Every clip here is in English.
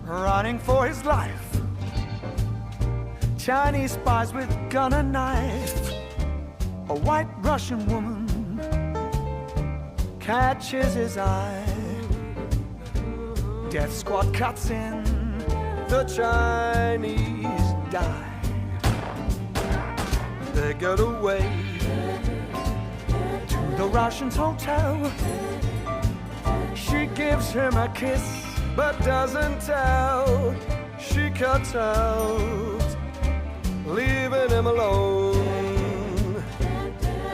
running for his life. Chinese spies with gun and knife. A white Russian woman catches his eye. Death squad cuts in, the Chinese die. They get away to the Russian's hotel. She gives him a kiss but doesn't tell. She cuts out, leaving him alone,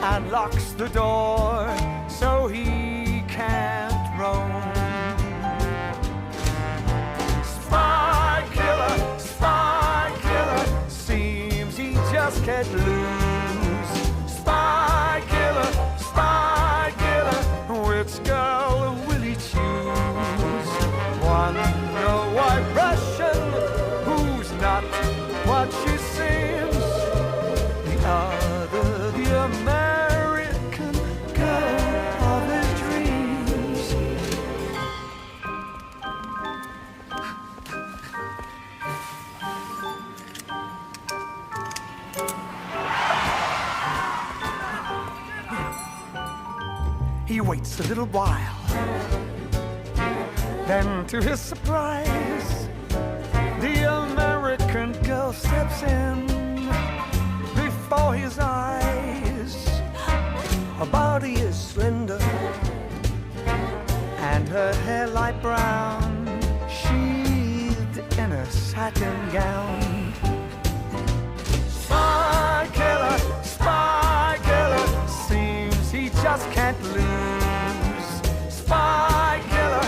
and locks the door so he can't roam. Spy killer, seems he just can't lose. Spy killer, which girl will he choose? One, a white Russian who's not what she seems. The other, the American girl of his dreams. He waits a little while, then to his surprise, the American girl steps in before his eyes. Her body is slender and her hair light brown, sheathed in a satin gown. Spy killer, seems he just can't lose. Spy killer,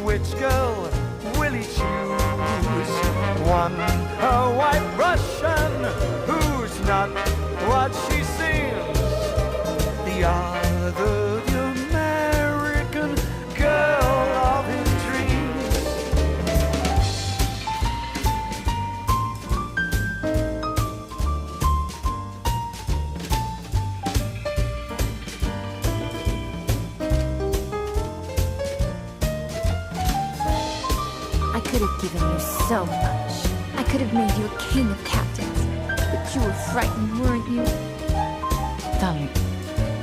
which girl will he choose? One, a white Russian who's not what she seems. The other, the American girl of his dreams. I could have given you so much. I could have made you a king of captains. But you were frightened, weren't you? Tell me,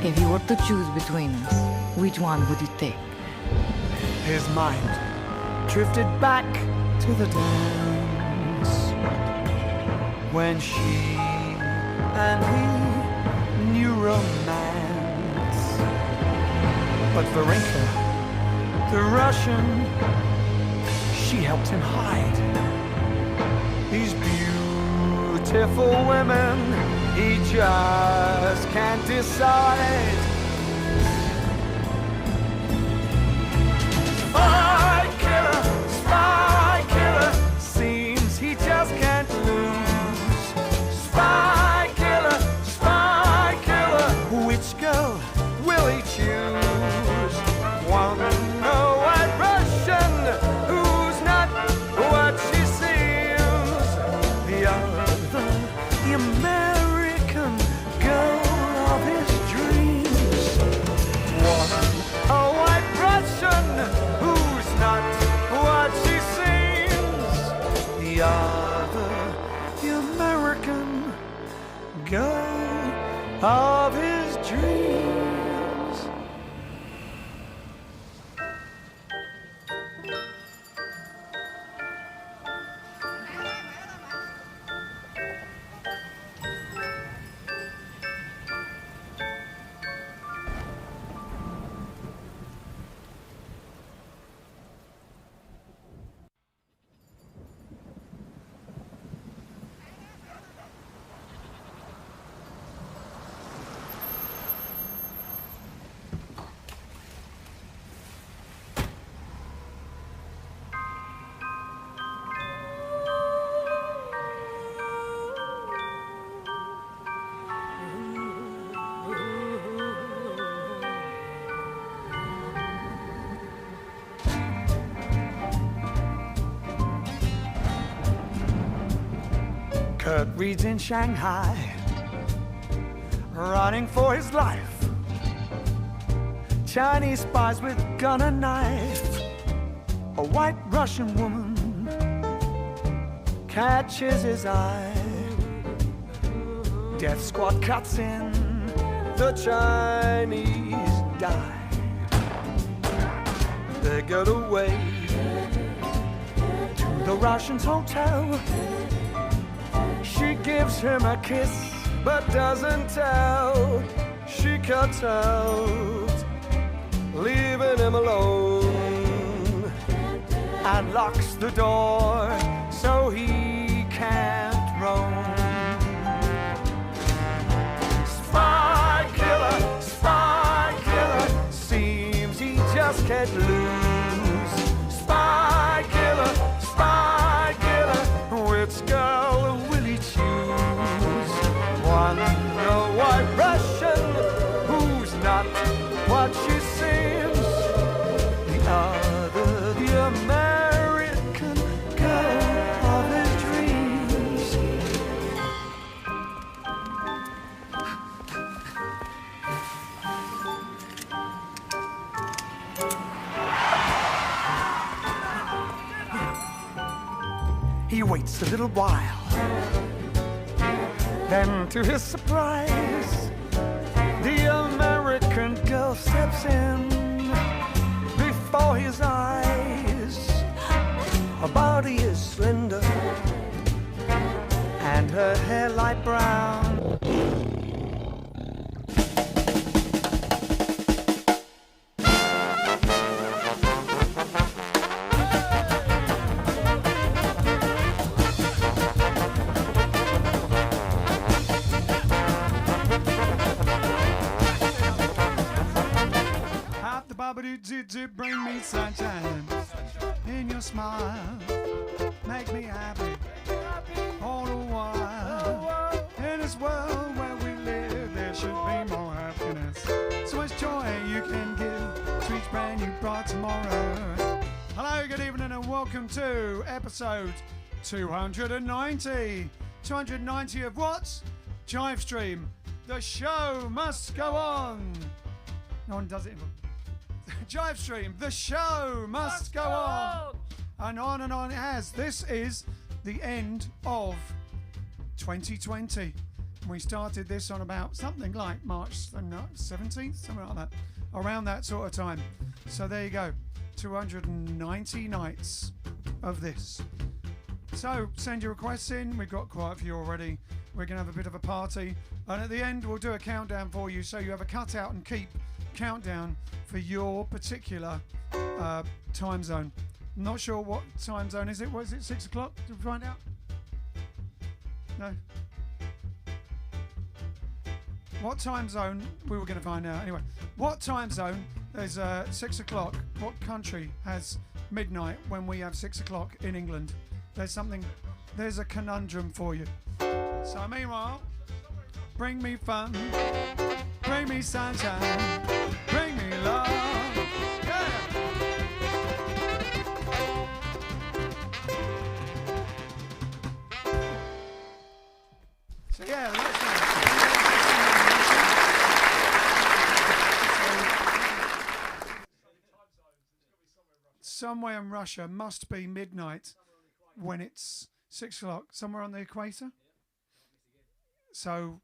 if you were to choose between us, which one would you take? His mind drifted back to the dance when she and he knew romance. But Varenka, the Russian, she helped him hide these beautiful women. He just can't decide. Spy killer, seems he just can't lose. Spy killer, which girl will he choose? One, a white Russian who's not what she seems. The other, the American girl of his dreams. One, a white Russian who's not what she seems. The other, the American girl of his dreams. Kurt Reed's in Shanghai, running for his life. Chinese spies with gun and knife. A white Russian woman catches his eye. Death squad cuts in, the Chinese die. They get away to the Russian's hotel. She gives him a kiss but doesn't tell. She cuts out, leaving him alone, and locks the door so he can't roam. Spy killer, seems he just can't lose. Spy killer, which girl will he choose? One, the white Russian, who's not what she seems. The other, the American girl of his dreams. He waits a little while, then to his surprise, the American girl steps in before his eyes. Her body is slender and her hair light brown. Bring me sunshine in your smile, make me happy all the while. In this world where we live, there should be more happiness. So much joy you can give to each brand you brought tomorrow. Hello, good evening, and welcome to episode 290. 290 of what? JiveStream. The show must go on. No one does it. JiveStream, the show must go on. And on it has. This is the end of 2020. We started this on about something like March the 17th, something like that, around that sort of time. So there you go, 290 nights of this. So send your requests in. We've got quite a few already. We're going to have a bit of a party. And at the end, we'll do a countdown for you so you have a cut out and keep countdown for your particular time zone. I'm not sure what time zone is it. What is it, 6 o'clock? Did we find out? No? What time zone? We were going to find out. Anyway, what time zone is 6 o'clock? What country has midnight when we have 6 o'clock in England? There's a conundrum for you. So meanwhile, bring me fun, bring me sunshine, bring me love. Yeah. So yeah, that's somewhere in Russia must be midnight when it's 6 o'clock, somewhere on the equator. So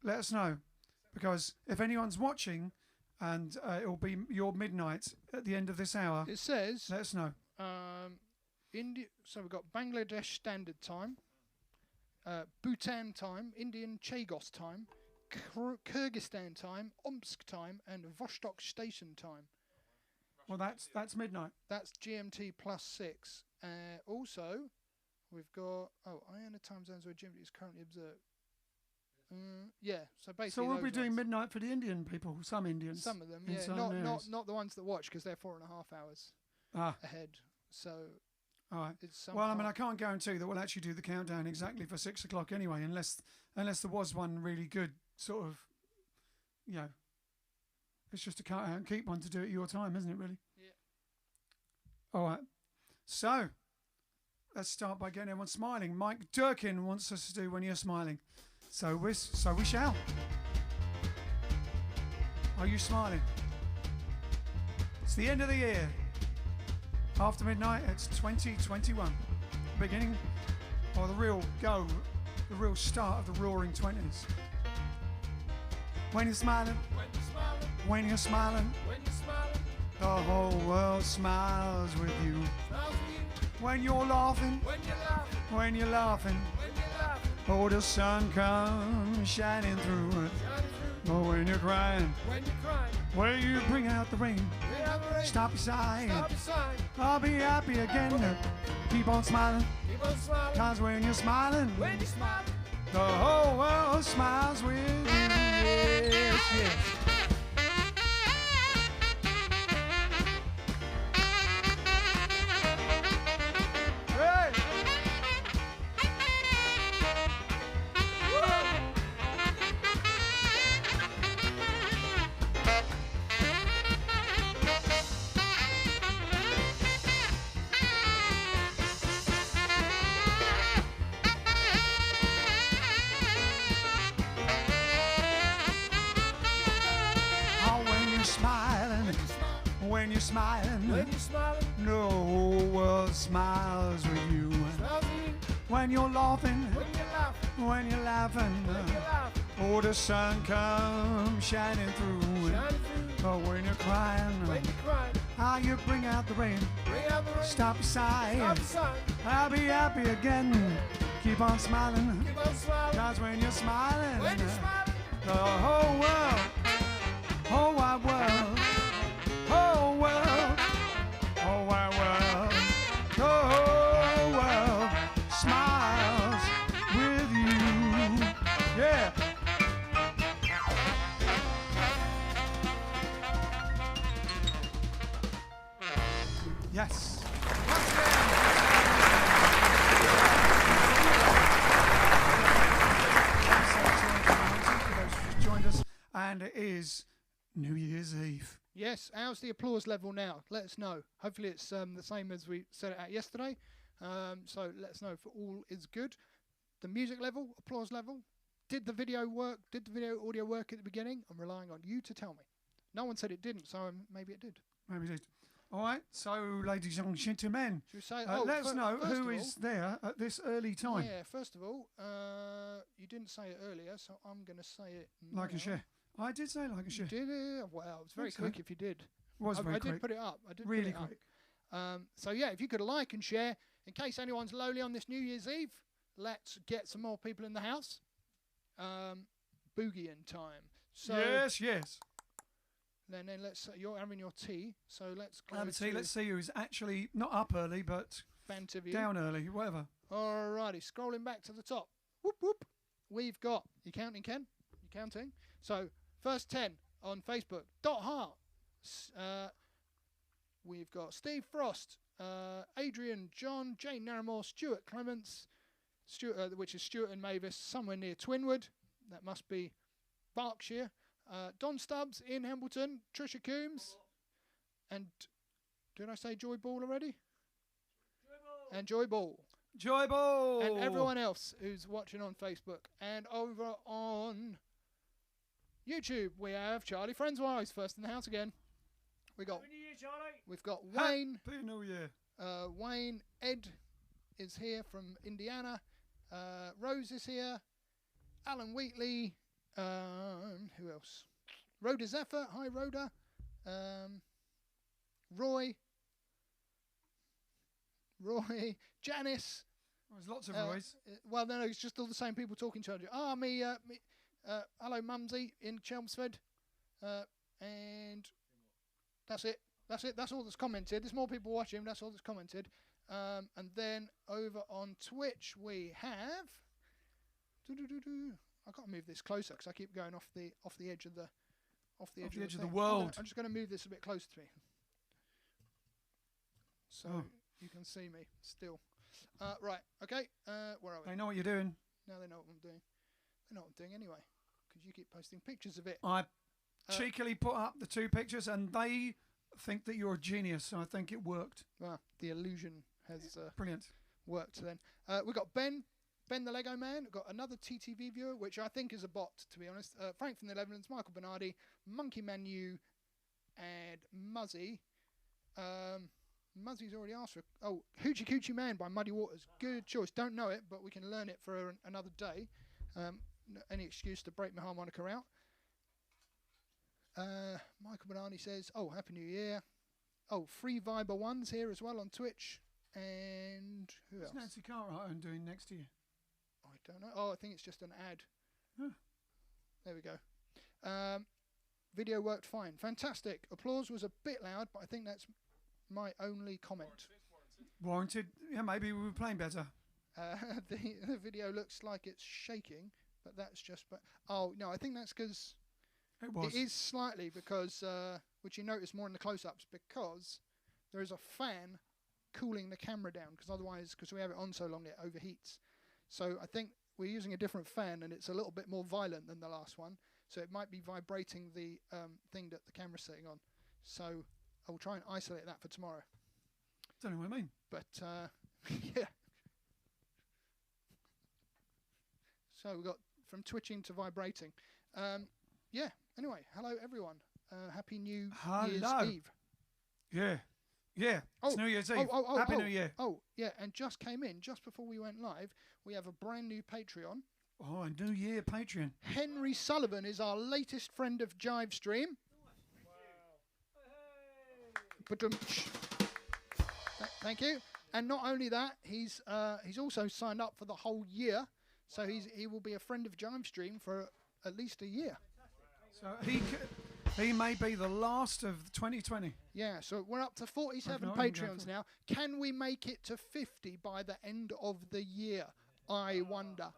let us know, because if anyone's watching and it'll be your midnight at the end of this hour, it says, let us know. India. So we've got Bangladesh Standard Time, Bhutan Time, Indian Chagos Time, Kyrgyzstan Time, Omsk Time, and Vostok Station Time. Well, that's midnight. That's GMT +6. Also, we've got Iona time zones where GMT is currently observed. Yeah, so basically. So we'll be doing midnight for the Indian people, some Indians. Some of them, yeah, not the ones that watch, because they're 4.5 hours ahead. So. All right. Well, I mean, I can't guarantee that we'll actually do the countdown exactly for 6 o'clock anyway, unless there was one really good sort of, it's just a cut out and keep one to do at your time, isn't it, really? Yeah. All right. So, let's start by getting everyone smiling. Mike Durkin wants us to do When You're Smiling. So we shall. Are you smiling? It's the end of the year. After midnight, it's 2021. Beginning, or the real start of the roaring 20s. When you're smiling, when you're smiling, the whole world smiles with you. When you're laughing, when you're laughing, oh, the sun comes shining through it. Oh, when you're crying, well, you bring out the rain. Stop your sighing. I'll be happy again. Keep on smiling. Cause when you're smiling, the whole world smiles with you. Yes, yes. Hey! When you're smiling, no whole world smiles with you. When you're laughing, when you're laughing, oh, the sun comes shining through. Oh, when you're crying, how you bring out the rain. Stop your sighing. I'll be happy again. Keep on smiling. Cause when you're smiling, the whole world, whole wide world, whole world, whole wide world, the whole world smiles with you. Yeah. Yes. Joined us, and it is New Year's Eve. Yes, how's the applause level now? Let us know. Hopefully it's the same as we set it out yesterday. So let us know if all is good. The music level, applause level. Did the video work? Did the video audio work at the beginning? I'm relying on you to tell me. No one said it didn't, so maybe it did. Maybe it did. All right, so ladies and gentlemen, should we say, let us know who is there at this early time. Yeah, first of all, you didn't say it earlier, so I'm going to say it now. Like and share. I did say like and share. Did it? Well, it was very quick if you did. It was very quick. I did put it up. I did really put it quick. Up. So yeah, if you could like and share, in case anyone's lonely on this New Year's Eve, let's get some more people in the house. Boogieing time. So yes. Then you're having your tea, so let's go tea. Let's see who's actually not up early, but down early, whatever. Alrighty, scrolling back to the top. Whoop whoop. We've got you counting, Ken? You counting? So first 10 on Facebook. Heart. We've got Steve Frost, Adrian, John, Jane Naramore, Stuart Clements, which is Stuart and Mavis, somewhere near Twinwood. That must be Berkshire. Don Stubbs in Hambleton, Trisha Coombs, and did I say Joy Ball already? And Joy Ball. Joy Ball. And everyone else who's watching on Facebook. And over on YouTube, we have Charlie Friendswise, first in the house again. We've got Wayne. Happy New Year. Wayne, Ed is here from Indiana. Rose is here. Alan Wheatley. Who else? Rhoda Zephyr. Hi, Rhoda. Roy. Janice. There's lots of Roys. Well, no, it's just all the same people talking to each other. Hello, Mumsy in Chelmsford. And that's it. That's all that's commented. There's more people watching. That's all that's commented. And then over on Twitch we have. I've got to move this closer because I keep going off the edge of the world. I'm just going to move this a bit closer to me, so you can see me still. Right. Okay. Where are we? They know what you're doing. No, they know what I'm doing. They know what I'm doing anyway because you keep posting pictures of it. I cheekily put up the 2 pictures, and they think that you're a genius. So I think it worked. Well, the illusion has brilliant worked. Then we've got Ben the Lego Man. We've got another TTV viewer, which I think is a bot, to be honest. Frank from the Netherlands, Michael Bernardi, Monkey Manu, and Muzzy. Muzzy's already asked for. Oh, Hoochie Coochie Man by Muddy Waters. Good choice. Don't know it, but we can learn it for another day. Any excuse to break my harmonica out. Michael Banani says, "Oh, Happy New Year." Oh, Free Viber One's here as well on Twitch. And who else? What's Nancy Cartwright doing next year? I don't know. Oh, I think it's just an ad. Huh. There we go. Video worked fine. Fantastic. Applause was a bit loud, but I think that's my only comment. Warranted. Yeah, maybe we were playing better. The video looks like it's shaking, but that's just... oh, no, I think that's because... It is slightly because... which you notice more in the close-ups, because there is a fan cooling the camera down, because otherwise, because we have it on so long, it overheats. So I think we're using a different fan, and it's a little bit more violent than the last one. So it might be vibrating the thing that the camera's sitting on. So I will try and isolate that for tomorrow. Don't know what I mean. But, yeah. So we've got from twitching to vibrating. Yeah, anyway, hello everyone. Happy New Year's Eve. Yeah. Yeah, it's New Year's Eve. Happy New Year. Oh, yeah, and just came in, just before we went live, we have a brand new Patreon. Oh, a New Year Patreon. Henry Sullivan is our latest friend of JiveStream. Wow. Thank you. And not only that, he's also signed up for the whole year, so he will be a friend of JiveStream for at least a year. So he may be the last of 2020. Yeah, so we're up to 47 Patreons now. Can we make it to 50 by the end of the year? I wonder.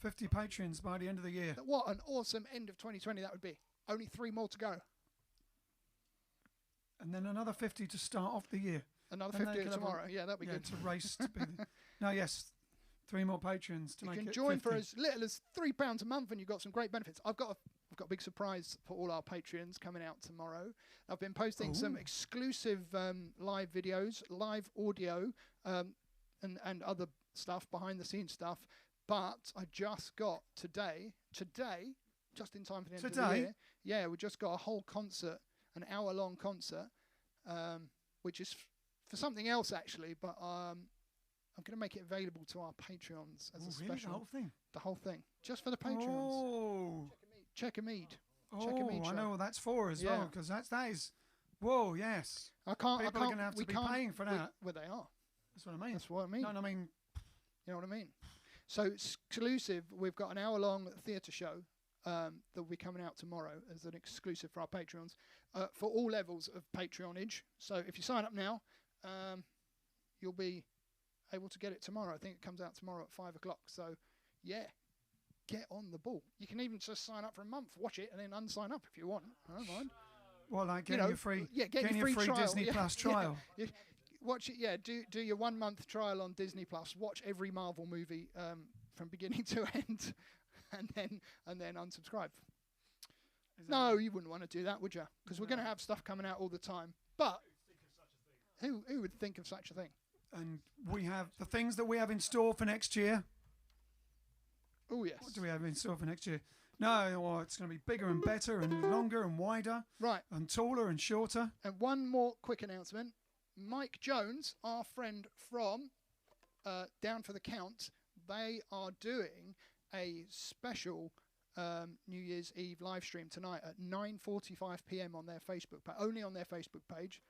50 Patreons by the end of the year. What an awesome end of 2020 that would be. Only 3 more to go. And then another 50 to start off the year. Another 50 tomorrow. Yeah, that'd be good. To race to be no, yes. 3 more Patreons to make it 50. You can join for as little as £3 a month, and you've got some great benefits. I've got a big surprise for all our Patreons coming out tomorrow. I've been posting some exclusive live videos, live audio, and other stuff, behind the scenes stuff. But I just got today, just in time for the end of the year. Yeah, we just got a whole concert, an hour-long concert, which is for something else actually, but I'm going to make it available to our Patreons as a special. Really? The whole thing? The whole thing. Just for the Patreons. Oh. Check a mead. I know what that's for as well, because that is... Whoa, yes. People are going to have to be paying for that. Well, they are. That's what I mean. That's what I mean. No, I mean... You know what I mean? So, exclusive, we've got an hour-long theatre show that will be coming out tomorrow as an exclusive for our Patreons, for all levels of Patreonage. So, if you sign up now, you'll be able to get it tomorrow. I think it comes out tomorrow at 5 o'clock. So, yeah, get on the ball. You can even just sign up for a month, watch it, and then unsign up if you want. I don't mind. Well, like getting your free, free trial. Disney Plus trial. Yeah. Watch it. Yeah, do your 1 month trial on Disney Plus. Watch every Marvel movie from beginning to end, and then unsubscribe. No, you wouldn't want to do that, would you? Because we're going to have stuff coming out all the time. But who would think of such a thing? And we have the things that we have in store for next year. Oh, yes. What do we have in store for next year? No, well, it's going to be bigger and better and longer and wider. Right. And taller and shorter. And one more quick announcement. Mike Jones, our friend from Down for the Count, they are doing a special New Year's Eve live stream tonight at 9:45 p.m. on their Facebook page, only on their Facebook page.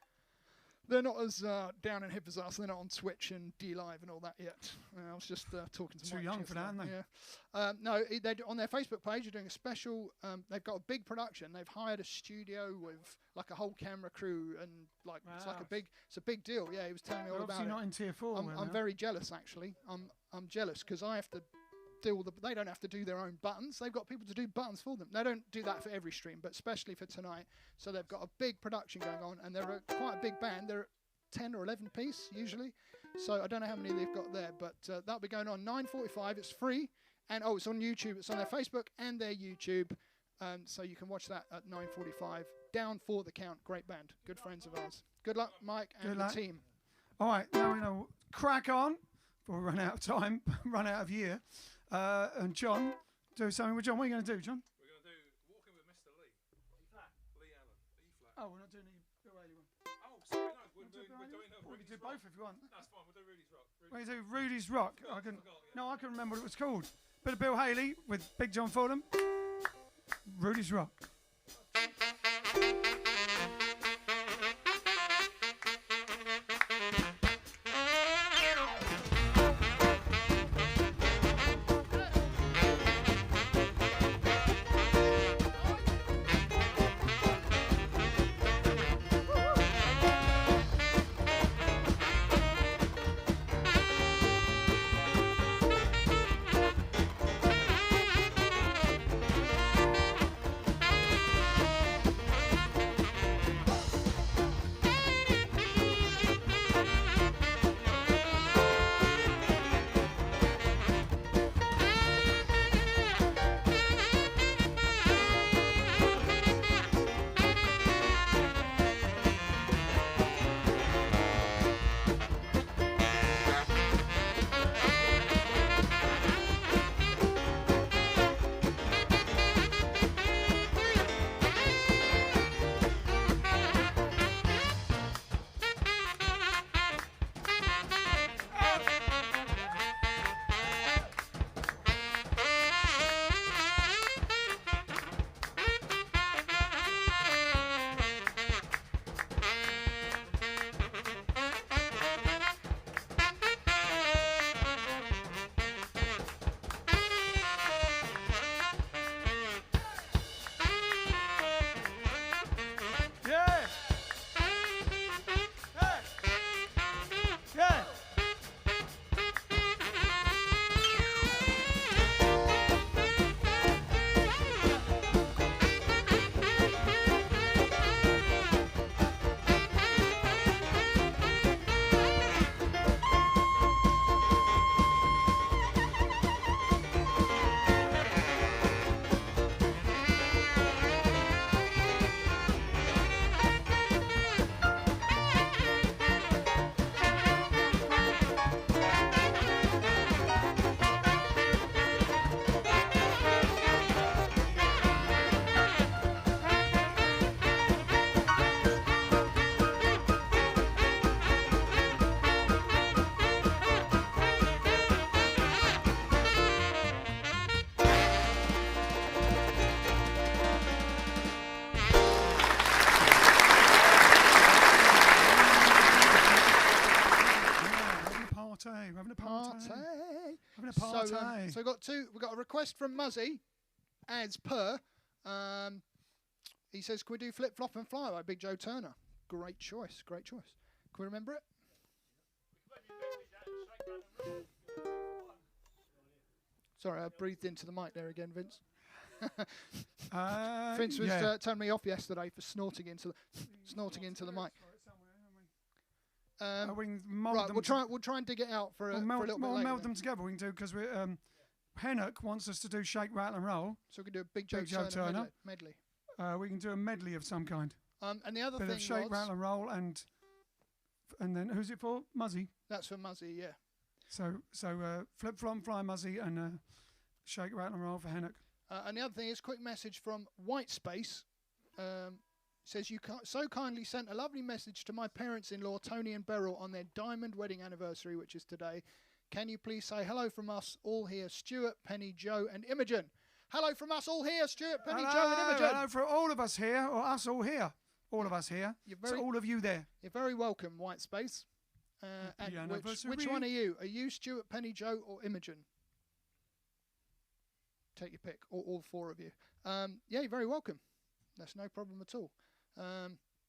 They're not as down and hip as us. They're not on Twitch and D-Live and all that yet. I was just talking to Mike. Too young for that, aren't they? Yeah. No, they're on their Facebook page. They're doing a special. They've got a big production. They've hired a studio with like a whole camera crew and like it's like it's a big deal. Yeah, he was telling me all about it. Obviously not in tier 4. I'm very jealous actually. I'm jealous because I have to do they don't have to do their own buttons. They've got people to do buttons for them. They don't do that for every stream, but especially for tonight. So they've got a big production going on, and they're quite a big band. They're 10 or 11 piece usually. So I don't know how many they've got there, but that'll be going on 9:45. It's free, and it's on YouTube. It's on their Facebook and their YouTube, so you can watch that at 9:45. Down for the Count, great band, good friends of ours. Good luck, Mike and the team. All right, now we're going to crack on before we run out of time, run out of year. And John, do something with John. What are you going to do, John? We're going to do Walking with Mr. Lee. E flat. Lee Allen. E flat. Oh, we're not doing the early one. Oh, sorry, no. We can do both if you want. That's fine. We'll do Rudy's Rock. We can do Rudy's Rock. No, I can remember what it was called. Bit of Bill Haley with Big John Fordham. Rudy's Rock. So we got a request from Muzzy, as per. He says, "Can we do Flip Flop and Fly by Big Joe Turner?" Great choice, great choice. Can we remember it? Sorry, I breathed into the mic there again, Vince. Vince was turning me off yesterday for snorting into the mic. We'll try and dig it out for a little bit later. We'll meld them together. We can do because we're. Hennock wants us to do Shake, Rattle and Roll. So we can do a Big Joe Turner medley. We can do a medley of some kind. And the other bit thing of Shake, Rattle and Roll, and then who's it for? Muzzy. That's for Muzzy, yeah. So Flip Flop, Fly, Muzzy, and Shake, Rattle and Roll for Hennock. And the other thing is, quick message from White Space. Says, "You so kindly sent a lovely message to my parents-in-law, Tony and Beryl, on their diamond wedding anniversary, which is today. Can you please say hello from us all here, Stuart, Penny, Joe, and Imogen?" Hello from us all here, Stuart, Penny, Joe, and Imogen. Hello for all of us here, or us all here. All of us here. So all of you there. You're very welcome, White Space. And which one are you? Are you Stuart, Penny, Joe, or Imogen? Take your pick, or all four of you. Yeah, you're very welcome. That's no problem at all.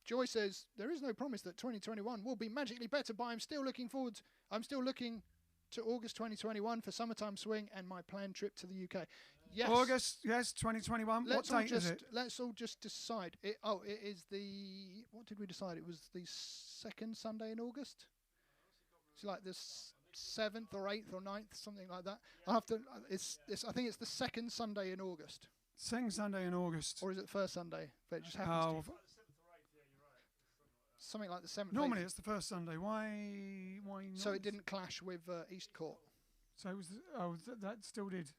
Joy says, "There is no promise that 2021 will be magically better, but I'm still looking to August 2021 for summertime swing and my planned trip to the UK." Yes. August, yes, 2021. What date is it? Let's all just decide. It is the... What did we decide? It was the second Sunday in August? It's like the 7th or 8th or 9th, something like that. I think it's the second Sunday in August. Second Sunday in August. Or is it the first Sunday? But it just happens to be. Something like the 7th. Normally it's the first Sunday. Why not? So it didn't clash with East Court. So it was that still did.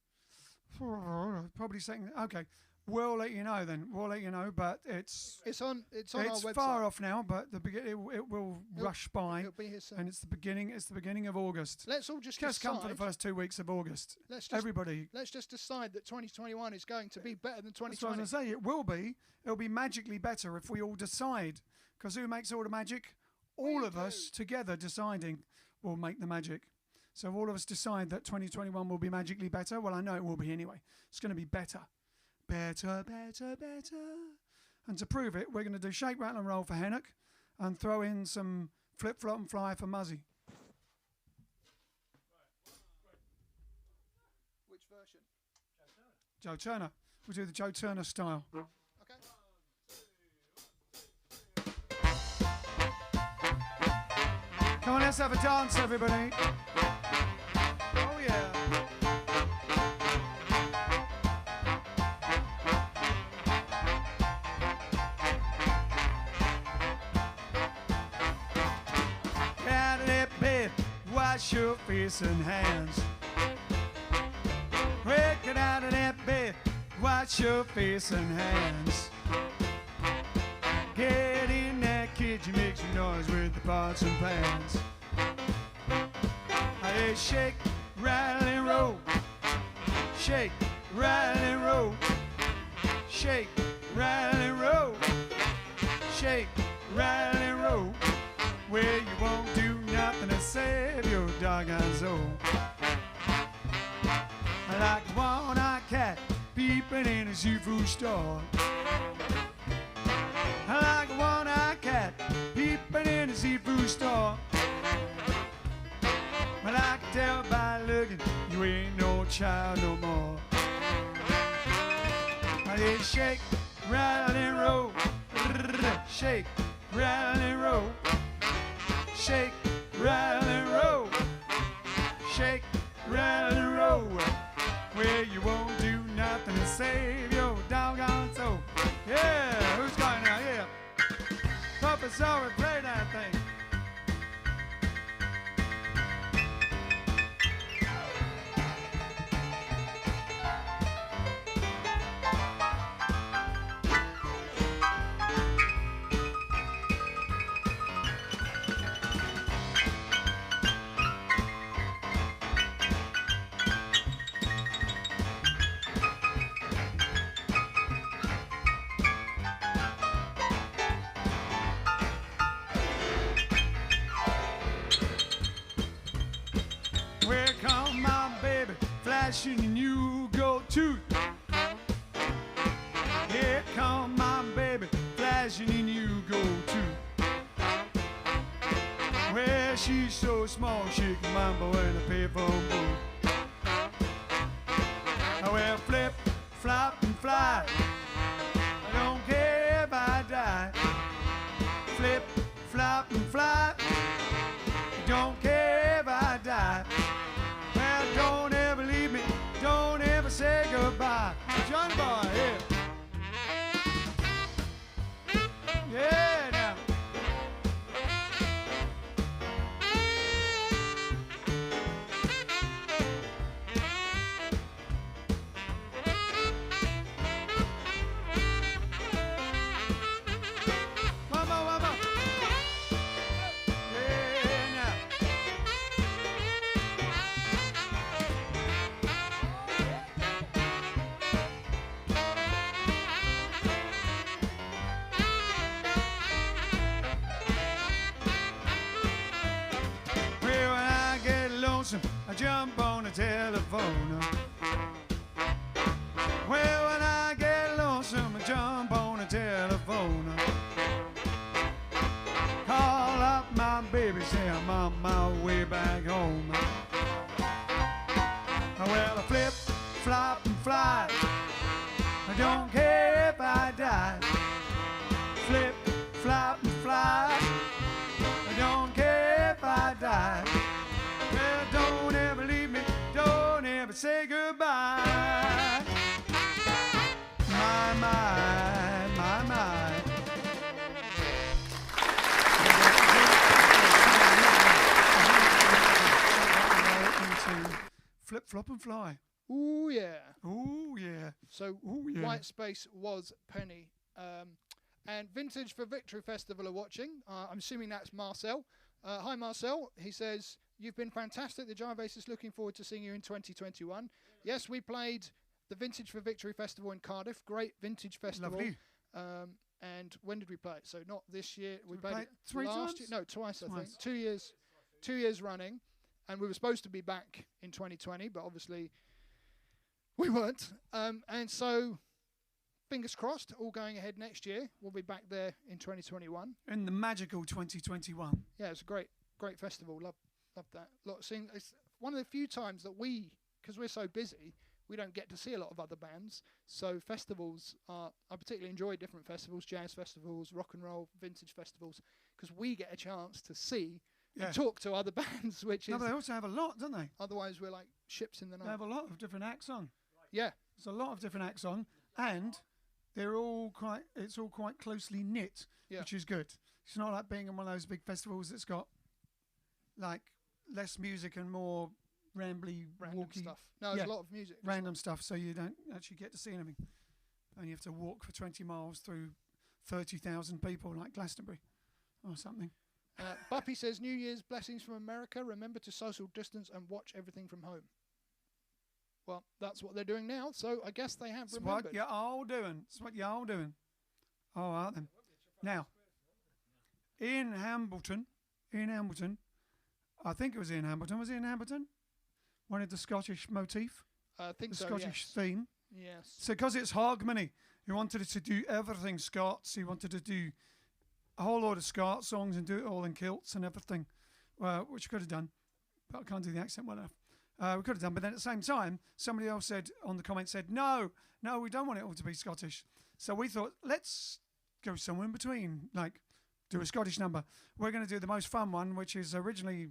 Probably second. Okay. We'll let you know then. We'll let you know, but it's on our website. far off now, but it will rush by. It'll be here soon. And it's the beginning of August. Let's all just come for the first 2 weeks of August. Everybody. Let's just decide that 2021 is going to be better than 2020. That's what I was going to say. It will be. It'll be magically better if we all decide. Because who makes all the magic? All of us together deciding will make the magic. So if all of us decide that 2021 will be magically better, well, I know it will be anyway. It's going to be better. Better, better, better. And to prove it, we're going to do shake, rattle and roll for Hennock and throw in some flip, flop and fly for Muzzy. Which version? Joe Turner. We'll do the Joe Turner style. Okay. Come on, let's have a dance, everybody. Oh, yeah. Out of that bed, wash your face and hands. Get out of that bed, wash your face and hands. Get in that kitchen, make some noise with the pots and pans. They shake, rattle and roll. Shake, rattle and roll. Shake, rattle and roll. Shake, rattle and roll. Well, you won't do nothing to save your doggone soul. Like a one-eyed cat peeping in a seafood store. Like a one-eyed cat peeping in a seafood store. Well, I can tell by looking you ain't no child no more. They shake, rattle and roll. Shake, rattle and roll. Shake, rattle and roll. Shake, rattle and roll. Well, you won't do nothing to save your doggone soul. Yeah, who's going now? Yeah. Puppets always play that thing. And you go too. Here come my baby, flashing and you go too. Well, she's so small, she can mambo in a payphone booth. Well, flip, flop and fly. I don't care if I die. Flip, flop and fly. Don't care if I die. Well, don't ever leave me. Don't ever say goodbye. John Boy, yeah. Yeah, now. One more, one more. Yeah, now. I jump on the telephone. Well, when I get lonesome, I jump on the telephone. Call up my baby, say I'm on my way back home. Well, I flip, flop, and fly. I don't care if I die. Flip, flop, and fly. I don't care if I die. Well, don't ever leave me, don't ever say goodbye. My, my, my. Flip, flop and fly. Ooh, yeah. Ooh, yeah. So Ooh, yeah. White Space was Penny. And Vintage for Victory Festival are watching. I'm assuming that's Marcel. Hi, Marcel. He says, you've been fantastic. The Jive Aces looking forward to seeing you in 2021. Yes, we played the Vintage for Victory Festival in Cardiff. Great vintage festival. Lovely. And when did we play it? So not this year. We played played it three last times? year. No, twice, I think. Twice. 2 years running. And we were supposed to be back in 2020, but obviously we weren't. And so, fingers crossed, all going ahead next year. We'll be back there in 2021. In the magical 2021. Yeah, it's a great festival. Love that. It's one of the few times that because we're so busy, we don't get to see a lot of other bands. So festivals I particularly enjoy different festivals, jazz festivals, rock and roll, vintage festivals, because we get a chance to see and talk to other bands, which is... No, but they also have a lot, don't they? Otherwise, we're like ships in the night. They have a lot of different acts on. Yeah. There's a lot of different acts on, and it's all quite closely knit, which is good. It's not like being in one of those big festivals that's got like less music and more random walky stuff. No, there's a lot of music. Random stuff, so you don't actually get to see anything. And you have to walk for 20 miles through 30,000 people like Glastonbury or something. Buppy says, New Year's blessings from America. Remember to social distance and watch everything from home. Well, that's what they're doing now, so I guess they have remembered. What you're all doing. It's what you're all doing. All right, then. Now, Ian Hambleton, I think it was Ian Hambleton. Was Ian Hambleton? Wanted the Scottish motif. I think so, the Scottish yes. theme. Yes. So because it's Hogmanay, he wanted it to do everything Scots. He wanted to do a whole load of Scots songs and do it all in kilts and everything, which we could have done, but I can't do the accent well enough. We could have done, but then at the same time, somebody else said on the comment said, no, we don't want it all to be Scottish. So we thought, let's go somewhere in between, like do a Scottish number. We're going to do the most fun one, which is originally,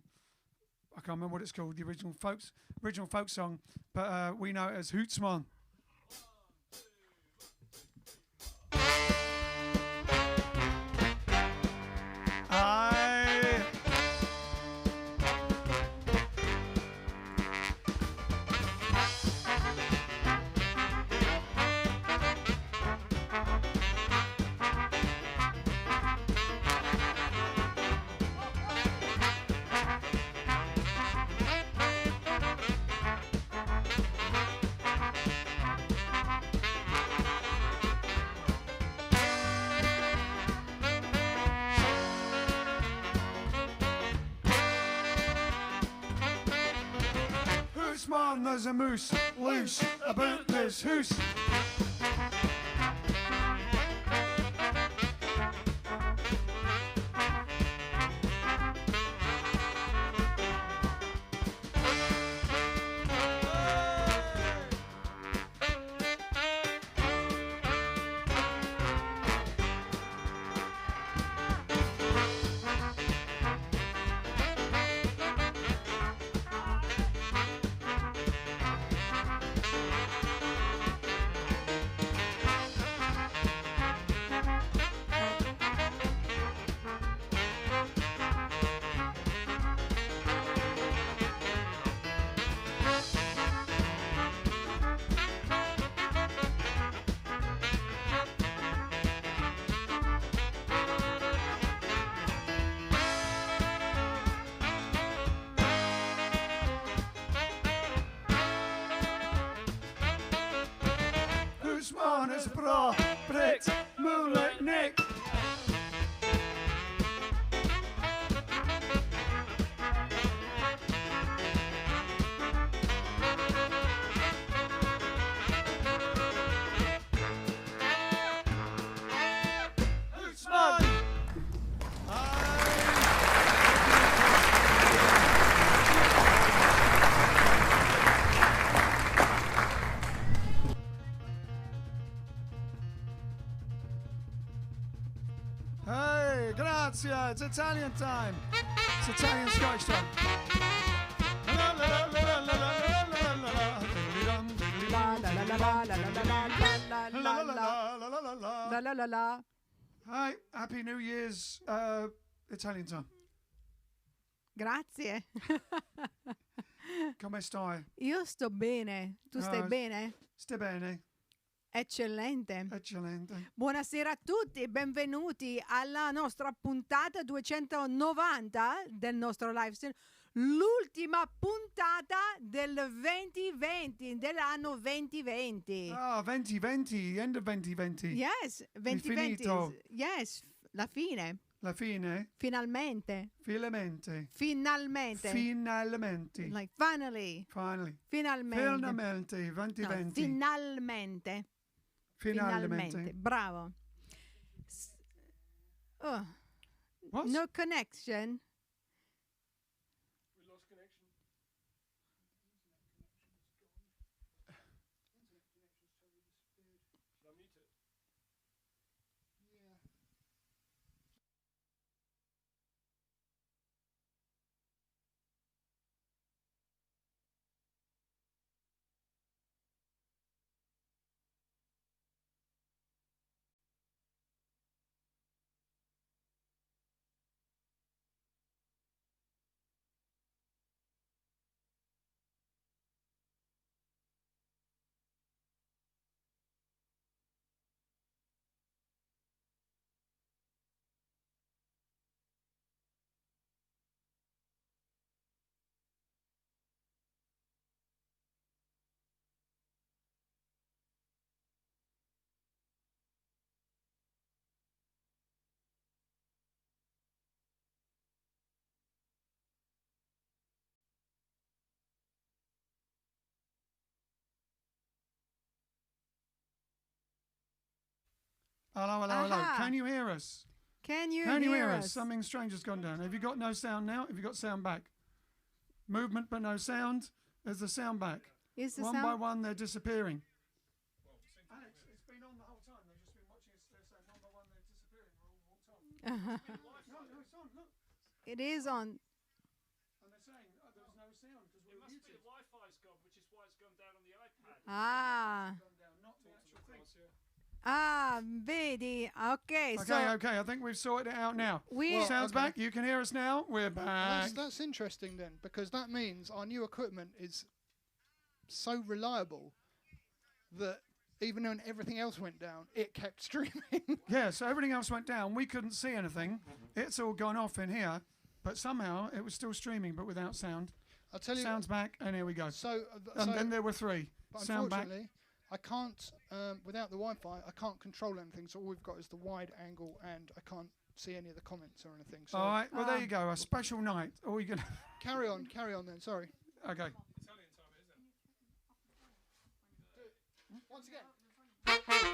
I can't remember what it's called, the original folk song, but we know it as Hootsman. Man, there's a moose loose about this hoose. Man is bra, Brit, moonlight Nick. Hey, grazie, it's Italian time. It's Italian Scottish time. La la la la la la la la. Hi, Happy New Year's Italian time. Grazie. Come stai? Io sto bene. Tu stai bene? Stai bene? Eccellente. Eccellente. Buonasera a tutti, benvenuti alla nostra puntata 290 del nostro live stream. L'ultima puntata del 2020, dell'anno 2020. Ah, 2020, end of 2020. Yes, 2020. Finito. Yes, la fine. La fine? Finalmente. Finalmente. Finalmente. Finalmente. Like finally. Finally. Finalmente. Finalmente, 2020. No, finalmente. Finalmente. Bravo. Oh. What? No connection. We lost connection. Internet connection's totally disappeared. Should I mute it? Yeah. Hello, hello, hello. Aha. Can you hear us? Can you hear us? Something strange has gone down. Have you got no sound now? Have you got sound back? Movement but no sound. There's the sound back. Is the One sound? by one, they're disappearing. Alex, it's been on the whole time. They've just been watching us. They're saying one by one, they're disappearing. We're all walked on. No, it's on. Look. It is on. And they're saying there was no sound because we were It must be muted. the Wi-Fi's gone, which is why it's gone down on the iPad. Ah. Gone down, not the actual thing. Ah, vedi. Okay, so Okay. I think we've sorted it out now. we Sounds okay. back. You can hear us now. We're back. That's interesting then, because that means our new equipment is so reliable that even when everything else went down, it kept streaming. Yeah, so everything else went down. We couldn't see anything. It's all gone off in here, but somehow it was still streaming, but without sound. I'll tell you. Sounds back, and here we go. So, And then there were three. but Sound back. unfortunately, I can't, without the Wi-Fi, I can't control anything. So all we've got is the wide angle, and I can't see any of the comments or anything. So All right, well, there you go. A special night. All you can. carry on then. Sorry. Okay. Once again.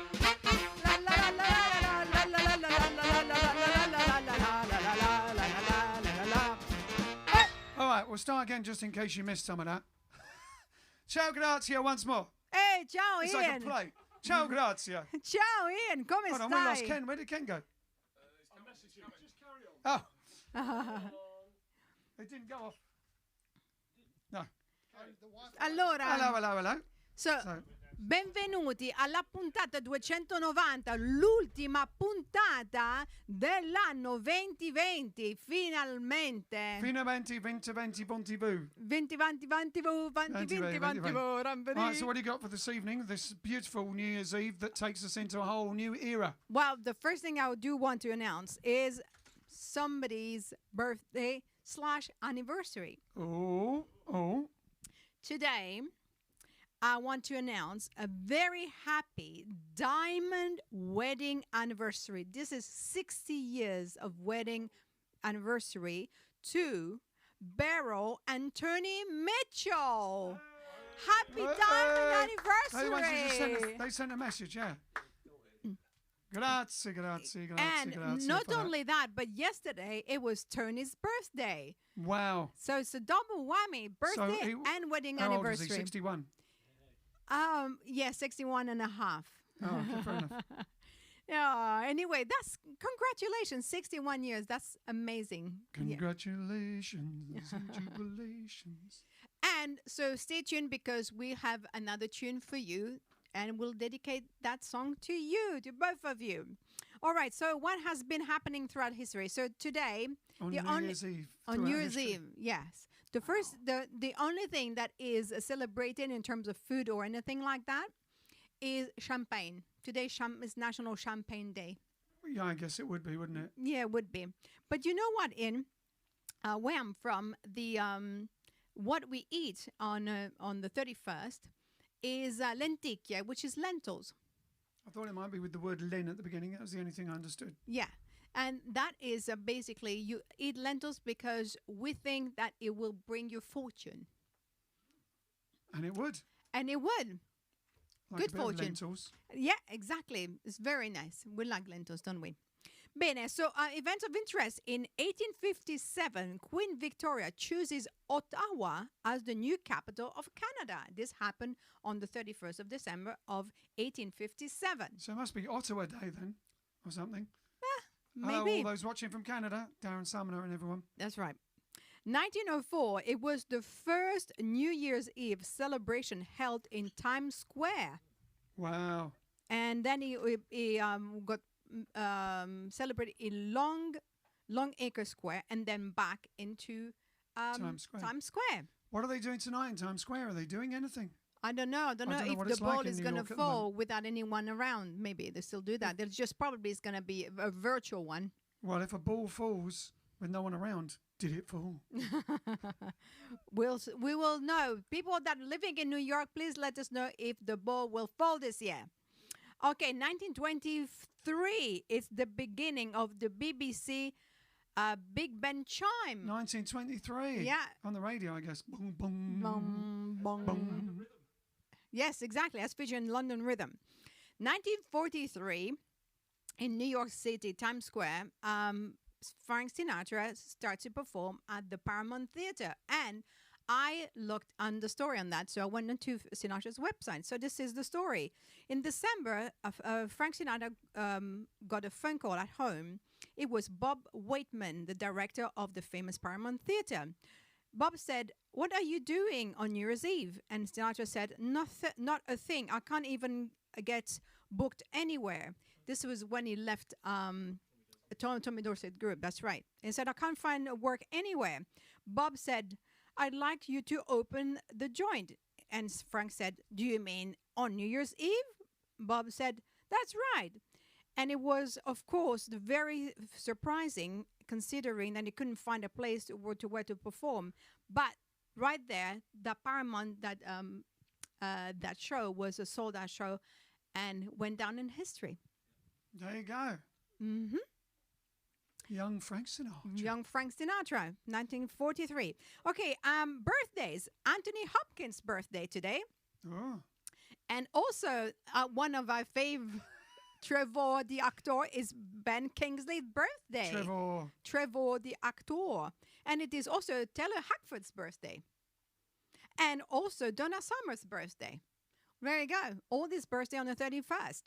All right, we'll start again just in case you missed some of that. Ciao, grazie once more. Hey, ciao It's like a Ian. play. Ciao, grazie. Ciao Ian, come Hold on, we lost stai? Ken. Where did Ken go? Just carry on. Oh, it didn't go off. No. Allora, Hello. so, So, benvenuti alla puntata 290, l'ultima puntata dell'anno 2020, finalmente. finalmente 2020 punti vu. 20, 20, 20, 20, 20, 20, 20, All right, so what do you got for this evening? This beautiful New Year's Eve that takes us into a whole new era. Well, the first thing I do want to announce is somebody's birthday / anniversary. Oh. Today, I want to announce a very happy diamond wedding anniversary. This is 60 years of wedding anniversary to Beryl and Tony Mitchell. Happy diamond They wanted to just anniversary! they sent a message, yeah. Grazie. And not for that. only that, but yesterday it was Tony's birthday. Wow. So it's a double whammy, birthday he- and wedding How old is he? anniversary. 61. Yeah, 61 and a half. Oh, okay, fair enough. Yeah, anyway, that's congratulations, 61 years. That's amazing. Yeah. Congratulations and jubilations. And so stay tuned because we have another tune for you and we'll dedicate that song to you, to both of you. All right, so what has been happening throughout history? So today, On The New only- Year's Eve. On throughout New Year's history. Eve, yes. The only thing that is celebrated in terms of food or anything like that is champagne. Today is National Champagne Day. Yeah, I guess it would be, wouldn't it? Yeah, it would be. But you know what? Where I'm from, what we eat on the 31st is lenticchie, which is lentils. I thought it might be with the word Len at the beginning. That was the only thing I understood. Yeah. And that is basically you eat lentils because we think that it will bring you fortune. And it would. And it would. Like Good a bit of fortune. lentils. Yeah, exactly. It's very nice. We like lentils, don't we? Bene, so events of interest. In 1857, Queen Victoria chooses Ottawa as the new capital of Canada. This happened on the 31st of December of 1857. So it must be Ottawa Day then, or something. Hello, Maybe. all those watching from Canada, Darren Sumner and everyone. That's right. 1904, it was the first New Year's Eve celebration held in Times Square. Wow. And then he got celebrated in Long Acre Square and then back into Times Square. What are they doing tonight in Times Square? Are they doing anything? I don't know. I don't know if what the it's like ball in is New going to York at the fall moment. without anyone around. Maybe they still do that. There's just probably is going to be a virtual one. Well, if a ball falls with no one around, did it fall? We will know. People that are living in New York, please let us know if the ball will fall this year. Okay, 1923. It's the beginning of the BBC Big Ben chime. 1923. Yeah. On the radio, I guess. Boom, boom. Bong, bong. Boom. Yes, exactly. As featured in London Rhythm. 1943, in New York City, Times Square, Frank Sinatra starts to perform at the Paramount Theater. And I looked on the story on that, so I went into Sinatra's website. So this is the story. In December, Frank Sinatra got a phone call at home. It was Bob Waitman, the director of the famous Paramount Theater. Bob said, "What are you doing on New Year's Eve?" And Sinatra said, not a thing. I can't even get booked anywhere. This was when he left Tommy Dorsett Group. That's right. He said, "I can't find work anywhere." Bob said, "I'd like you to open the joint." And Frank said, "Do you mean on New Year's Eve?" Bob said, "That's right." And it was, of course, very surprising, considering that he couldn't find a place where to perform. But right there, the Paramount that show was a sold-out show, and went down in history. There you go. Mm-hmm. Young Frank Sinatra. Young Frank Sinatra, 1943. Okay, birthdays. Anthony Hopkins' birthday today. Oh. And also, one of our favorite, Trevor the actor, is Ben Kingsley's birthday. Trevor the actor. And it is also Taylor Hackford's birthday. And also Donna Summer's birthday. There you go. All this birthday on the 31st.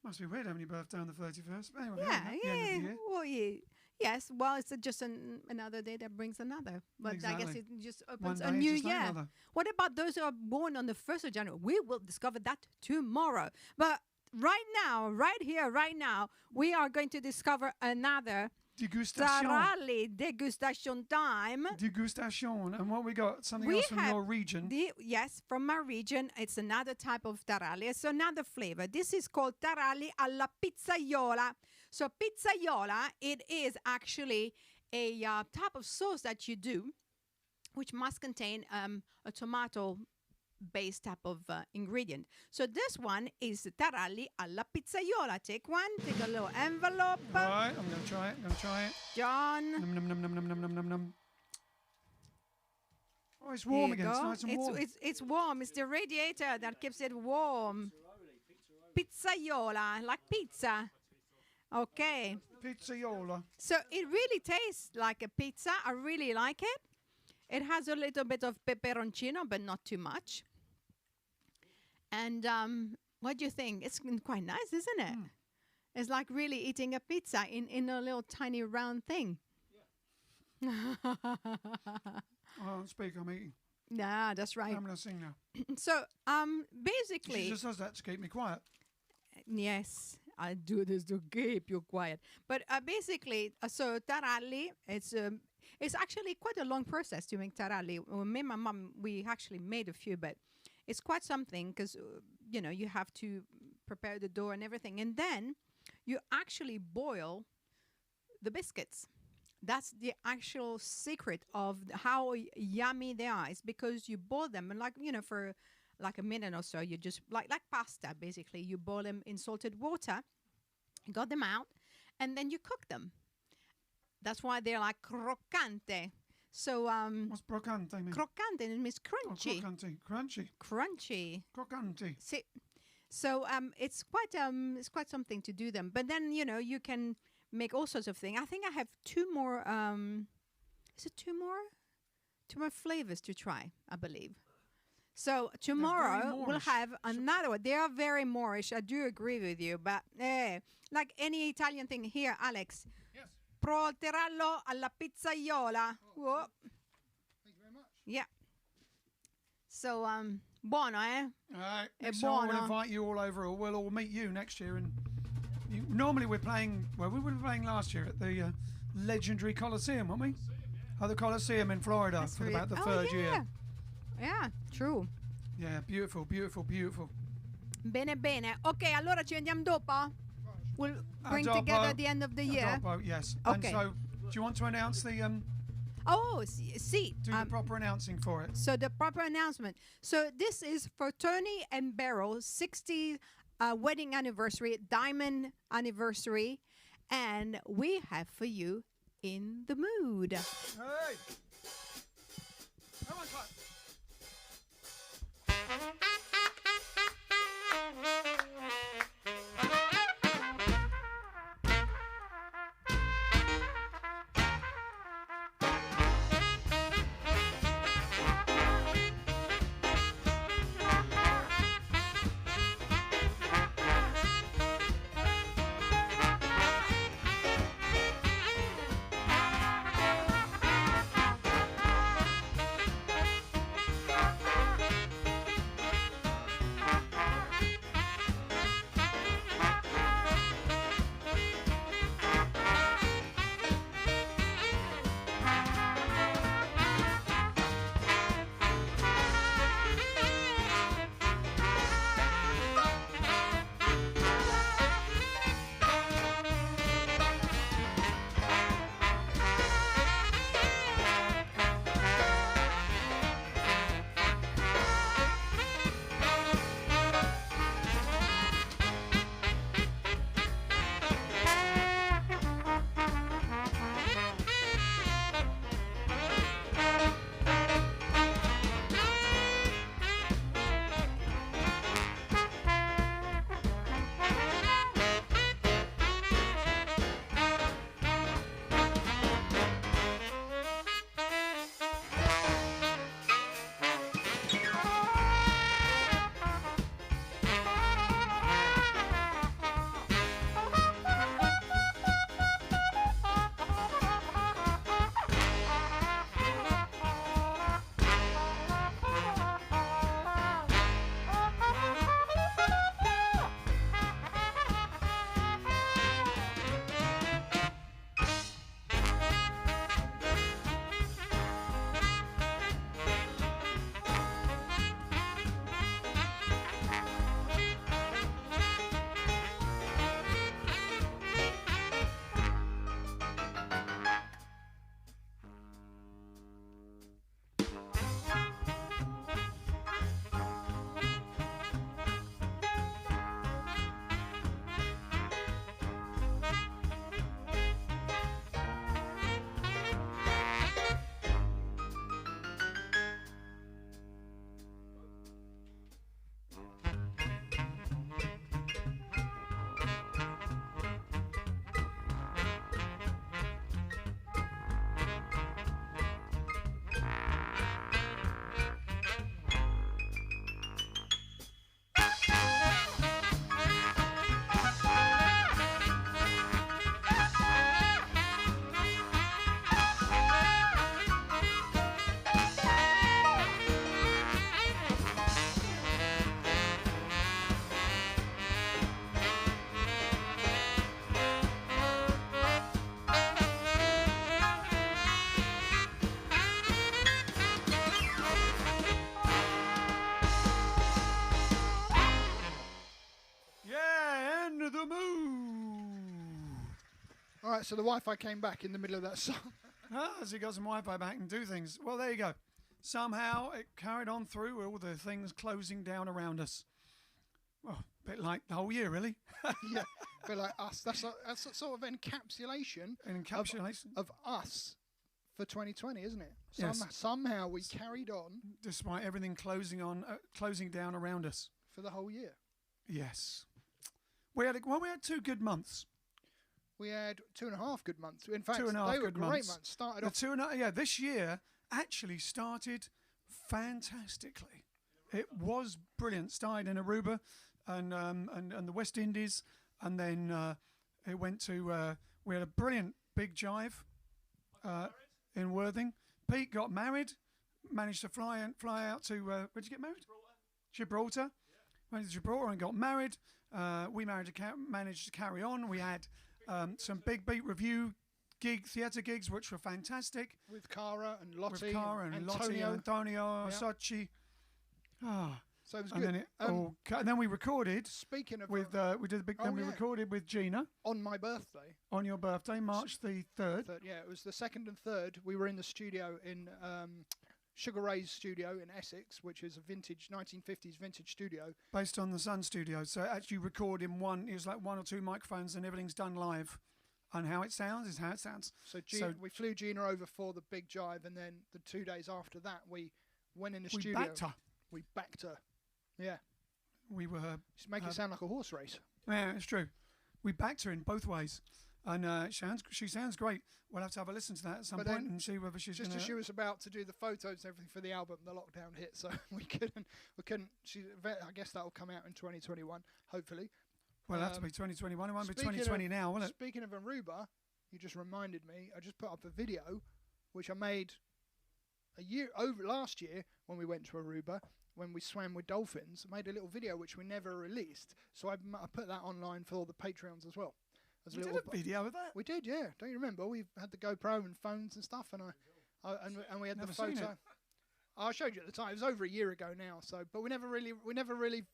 Must be weird having your birthday on the 31st. But anyway, Yeah, the end of the yeah. year. Well, yeah. Yes, well, it's just another day that brings another. But I guess Exactly. it just One opens day a is new just like year. another. What about those who are born on the 1st of January? We will discover that tomorrow. But right now, right here, right now, we are going to discover another Degustation. Tarali degustation time. Degustation. And what we got? Something We else from have your region. Yes, from my region. It's another type of taralli. It's another flavor. This is called taralli alla pizzaiola. So pizzaiola, it is actually a type of sauce that you do, which must contain a tomato-based type of ingredient. So this one is taralli alla pizzaiola. Take one. Take a little envelope. All right, I'm going to try it. John. Num, num, num, num, num, num, num, num, num. Oh, it's warm Here you again. It's go. nice and warm. It's warm. It's the radiator that keeps it warm. Pizzaiola, like pizza. Okay. Pizzaiola. So it really tastes like a pizza. I really like it. It has a little bit of peperoncino, but not too much. And what do you think? It's quite nice, isn't it? It's like really eating a pizza in a little tiny round thing. I don't speak, I'm eating. Yeah, that's right. I'm going to sing now. So She basically, just does that to keep me quiet. yes, I do this to keep you quiet. But basically, so taralli, it's actually quite a long process to make taralli. Me and my mum, we actually made a few, but it's quite something because, you have to prepare the dough and everything. And then you actually boil the biscuits. That's the actual secret of how yummy they are. It's because you boil them and for like a minute or so, you just like pasta, basically. You boil them in salted water, got them out, and then you cook them. That's why they're like croccante. So What's croccante mean? croccante, it means Oh, crunchy. croccante. Crunchy. Crunchy. Croccante. So it's quite something to do them. But then you can make all sorts of things. I think I have two more. Is it two more? Two more flavors to try, I believe. So tomorrow we'll Moorish. have another one. They are very Moorish. I do agree with you, but like any Italian thing here, Alex. Yes. Proterallo alla pizzaiola. Whoa. Thank you very much. Yeah. So buono, eh? All right. È Next time we'll buono. invite you all over, or we'll all meet you next year. And normally we're playing. Well, we were playing last year at the legendary Coliseum, weren't we? Oh, the Coliseum in Florida That's for really- about the oh, third yeah. year. Yeah, true. Yeah, beautiful, beautiful, beautiful. Bene, bene. Ok, allora ci vediamo dopo? We'll bring dopo. together at the end of the year. Dopo, yes. Okay. And so, do you want to announce the Oh, see. do the proper announcing for it? So the proper announcement. So this is for Tony and Beryl's 60th wedding anniversary, diamond anniversary, and we have for you In the Mood. Hey! Come on, clap. Right, so the Wi-Fi came back in the middle of that song. So he got some Wi-Fi back and do things. Well, there you go. Somehow it carried on through with all the things closing down around us. Well, a bit like the whole year, really. Yeah, a bit like us. That's a sort of encapsulation. Of us for 2020, isn't it? Yes. Somehow we carried on Despite everything closing down around us. for the whole year. Yes. We had 2 good months. We had 2.5 good months. In fact, 2.5 they were good great months. months. Started The off 2.5, this year actually started fantastically. It was brilliant. Started in Aruba and the West Indies, and then it went to. We had a brilliant big jive in Worthing. Pete got married, managed to fly out to. Where did you get married? Gibraltar. Went to Gibraltar and got married. We managed to carry on. We had some big beat review theatre gigs, which were fantastic. with Cara and Lottie, With Cara and Lottie Antonio. and Antonio, Yeah. Sochi. So it was And good. then and then we recorded Speaking of with we did the big. Oh, Then we yeah. recorded with Gina on my birthday, on your birthday, March the 3rd. it was the 2nd and 3rd. We were in the studio in Sugar Ray's studio in Essex, which is a vintage 1950s vintage studio. Based on the Sun Studio. So actually record in one. It was like 1 or 2 microphones, and everything's done live. And how it sounds is how it sounds. So we flew Gina over for the big jive, and then the 2 days after that, we went in the studio. We backed her. Yeah. We were. Just make it sound like a horse race. Yeah, it's true. We backed her in both ways, and she sounds great. We'll have to have a listen to that at some But point then and see whether she's Just going as she was about to do the photos and everything for the album, the lockdown hit, so we couldn't. I guess that will come out in 2021, hopefully. Well, it'll have to be 2021. It won't be Speaking 2020 of- now, will it? Speaking of Aruba, you just reminded me. I just put up a video, which I made last year when we went to Aruba, when we swam with dolphins. I made a little video which we never released, so I put that online for all the Patreons as well. As We did a video of that. We did, yeah. Don't you remember? We had the GoPro and phones and stuff, and we had Never the seen photo. it. I showed you at the time. It was over a year ago now. So, but we never really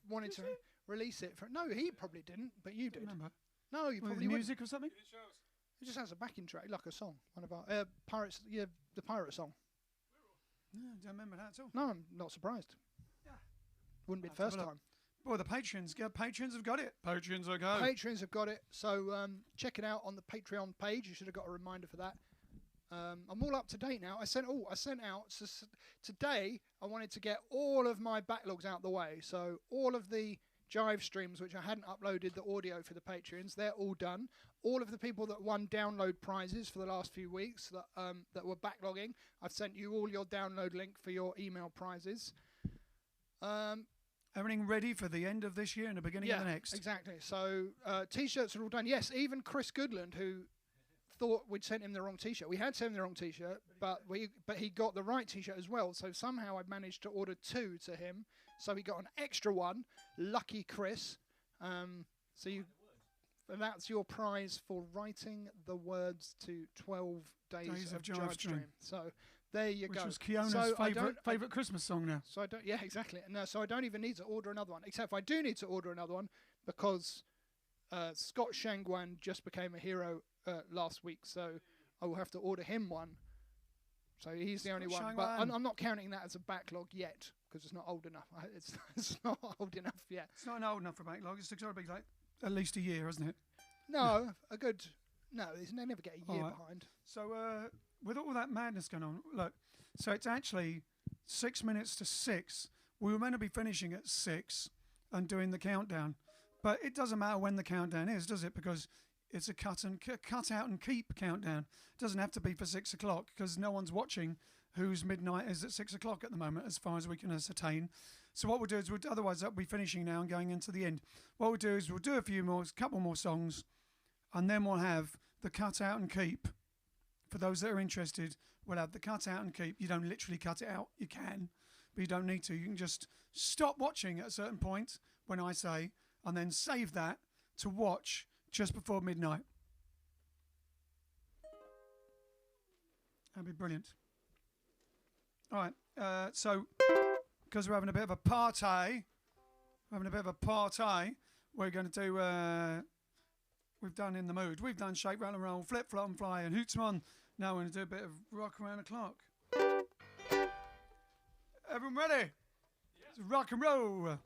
wanted to release it. No, he probably didn't, but you did. Remember? No, you With probably wouldn't. music or something? It just has a backing track, like a song. One of our pirates. Yeah, the pirate song. Yeah, don't remember that at all. No, I'm not surprised. Yeah. Wouldn't be the I'll have first to have a time. Well, the Patrons have got it. Patrons are go. Patrons have got it. So check it out on the Patreon page. You should have got a reminder for that. I'm all up to date now. I sent out today. I wanted to get all of my backlogs out the way. So all of the Jive streams, which I hadn't uploaded the audio for the Patreons, they're all done. All of the people that won download prizes for the last few weeks that were backlogging, I've sent you all your download link for your email prizes. Everything ready for the end of this year and the beginning of the next. Exactly. So T-shirts are all done. Yes, even Chris Goodland, who thought we'd sent him the wrong T-shirt. We had sent him the wrong T-shirt, but he got the right T-shirt as well. So somehow I managed to order 2 to him. So he got an extra one. Lucky Chris. And that's your prize for writing the words to 12 days of JiveStream. So there you go. Which was Kiona's favourite Christmas song now. So I don't. Yeah, exactly. No, so I don't even need to order another one. Except I do need to order another one because Scott Shangwan just became a hero last week. So I will have to order him one. So he's the only one. But I'm not counting that as a backlog yet because it's not old enough. It's not old enough yet. It's not old enough for backlog. It's got to be like at least a year, hasn't it? No, a good. No, they never get a year behind. So with all that madness going on, look. So it's actually 6 minutes to 6. We were meant to be finishing at 6 and doing the countdown, but it doesn't matter when the countdown is, does it? Because it's a cut out and keep countdown. It doesn't have to be for 6 o'clock because no one's watching whose midnight is at 6 o'clock at the moment, as far as we can ascertain. So what we'll do is, otherwise that'll be finishing now and going into the end. What we'll do is we'll do a couple more songs, and then we'll have the cut out and keep. For those that are interested, we'll have the cut out and keep. You don't literally cut it out. You can, but you don't need to. You can just stop watching at a certain point when I say, and then save that to watch just before midnight. That'd be brilliant. All right, so because we're having a bit of a party, we're going to do we've done In the Mood. We've done Shake, Rattle and Roll, Flip, Flop and Fly and Hootsman. Now we're going to do a bit of Rock Around the Clock. Everyone ready? It's rock and roll.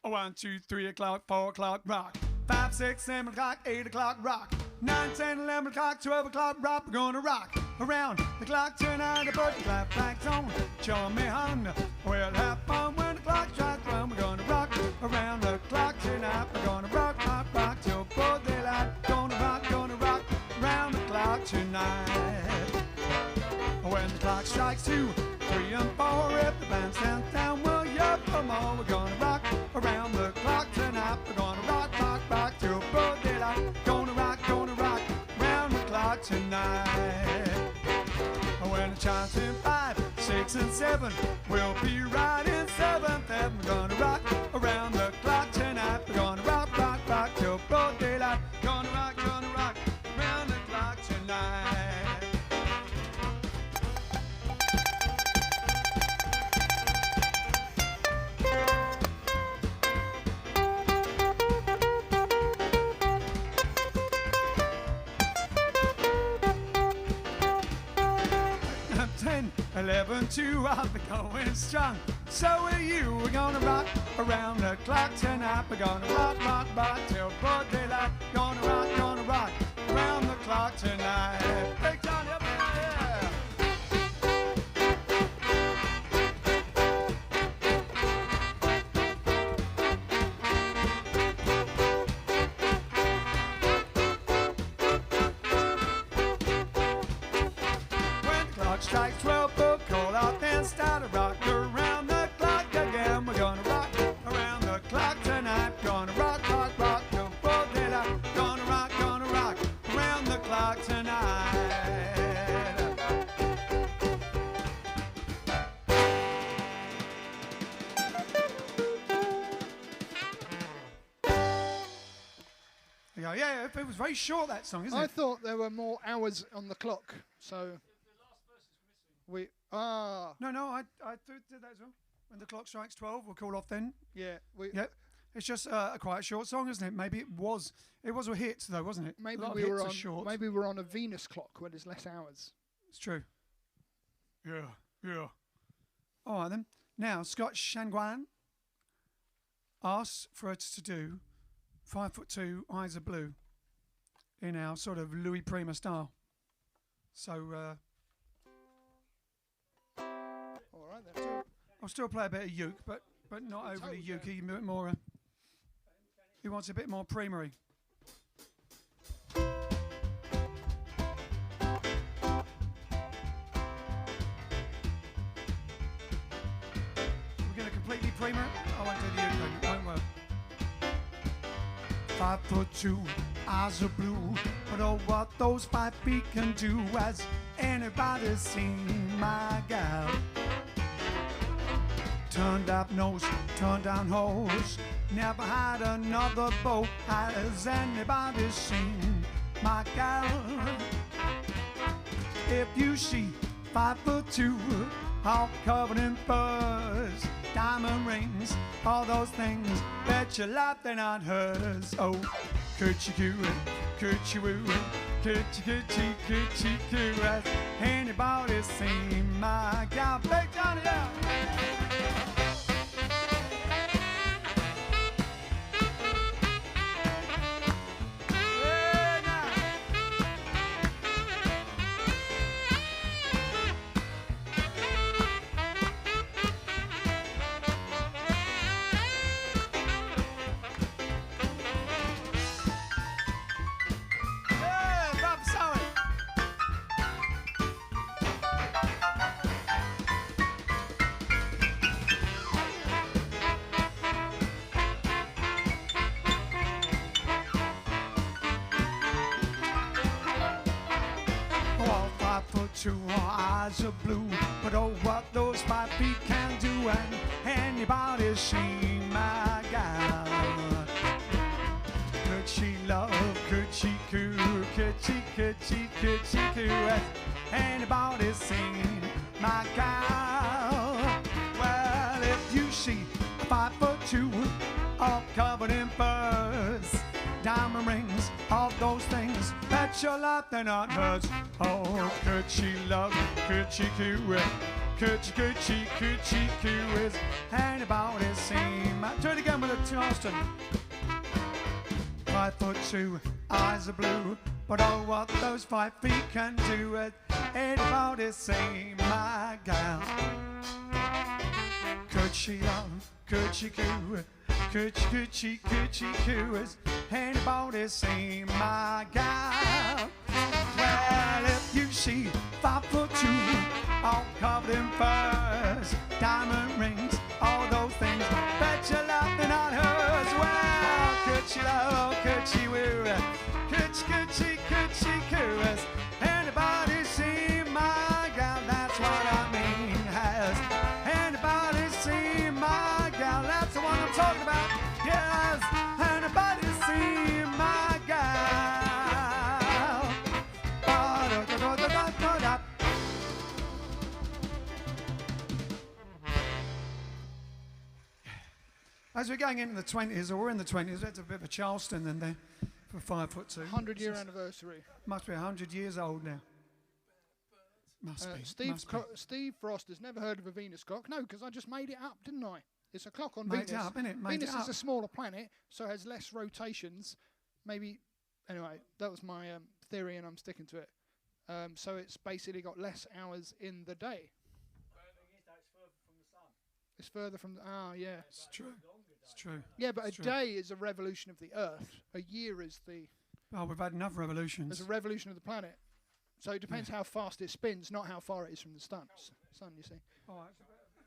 1, 2, 3 o'clock, 4 o'clock, rock. 5, 6, 7 o'clock, 8 o'clock, rock. 9, 10, 11 o'clock, 12 o'clock, rock. We're gonna rock around the clock tonight. The bird clap back on. Join me, hon. We'll have fun when the clock strikes 1. We're gonna rock around the clock tonight. We're gonna rock, rock, rock till broad daylight. Gonna rock around the clock tonight. When the clock strikes 2, 3 and 4, if the band stands down, well, yeah, come on. We're gonna rock around the clock tonight. We're gonna rock, rock, rock till broad daylight. Gonna rock around the clock tonight. When the chimes in 5, 6 and 7, we'll be right in 7th heaven. We're gonna rock around the clock tonight. We're gonna rock, rock, rock till broad daylight. Gonna rock around the clock tonight. I'm 10, 11, 2, I'll be going strong. So are you. We're gonna rock around the clock tonight. We're gonna rock, rock, rock till broad daylight. Gonna rock around the clock tonight. Big time, yeah. When the clock strikes 12, we'll call out and start to rock around the clock again. We're gonna rock around the clock tonight. Gonna rock till broad daylight. Gonna rock around the clock tonight. Yeah, it was very short, that song, isn't I it? thought there were more hours on the clock, so we No, I did that as well. When the clock strikes 12, we'll call off then. yeah we Yep. It's just a quite short song, isn't it? Maybe it was a hit though, wasn't it? maybe a lot of we hits were are on short. maybe we're on a Venus clock where there's less hours. It's true. Yeah. All right then. Now Scott Shangwan asks for us to do 5'2", Eyes Are Blue in our sort of Louis Prima style. So All right then. I'll still play a bit of uke, but not overly ukey. A bit more. He wants a bit more primery. We're going to completely primer it. I won't do the uke. It won't work. 5'2", eyes are blue, but oh, what those 5 feet can do. Has anybody seen my gal? Turned up nose, turned down hose, never had another beau. Has anybody seen my gal? If you see 5'2", all covered in furs, diamond rings, all those things, bet your life they're not hers. Oh, coochie coo, coochie woo, coochie coo. Has anybody seen my gal? Big Johnny, yeah. Eyes are blue, but oh, what those 5 feet can do. And anybody seen my gal? Could she love? Could she coo? Could she coo? Has anybody seen my gal? Well, if you see a 5'2", all covered in furs, diamond rings, your love, then not hers. Oh, could she love, could she coo? Could she coo? Is anybody seen my... Do it again with a Charleston. 5'2", eyes are blue, but oh, what those 5 feet can do. Is anybody seen my gal? Could she love, could she coo? Could she coo? Is anybody seen my gal? Well, if you see 5'2", all covered in furs, diamond rings, all those things, bet your love they're not hers. Well, could she love, could she woo? Could she coo? Has anybody seen my gal? That's what I mean. Has anybody seen my gal? That's the one I'm talking about. Yes, anybody seen my gal? Ba-da-da-da-da-da-da. As we're going into the 20s, or we're in the 20s, that's a bit of a Charleston in there for 5'2". 100-year anniversary. Must be 100 years old now. Must be. Steve Frost has never heard of a Venus clock. No, because I just made it up, didn't I? It's a clock on Made Venus. it up, innit? Made Venus it up. is a smaller planet, so has less rotations. Maybe, anyway, that was my theory, and I'm sticking to it. So it's basically got less hours in the day. It's further from the... yeah. It's true. It's true. Yeah, but It's a true. day is a revolution of the Earth. A year is the... Oh, we've had enough revolutions. It's a revolution of the planet. So it depends how fast it spins, not how far it is from the sun, you see. Oh,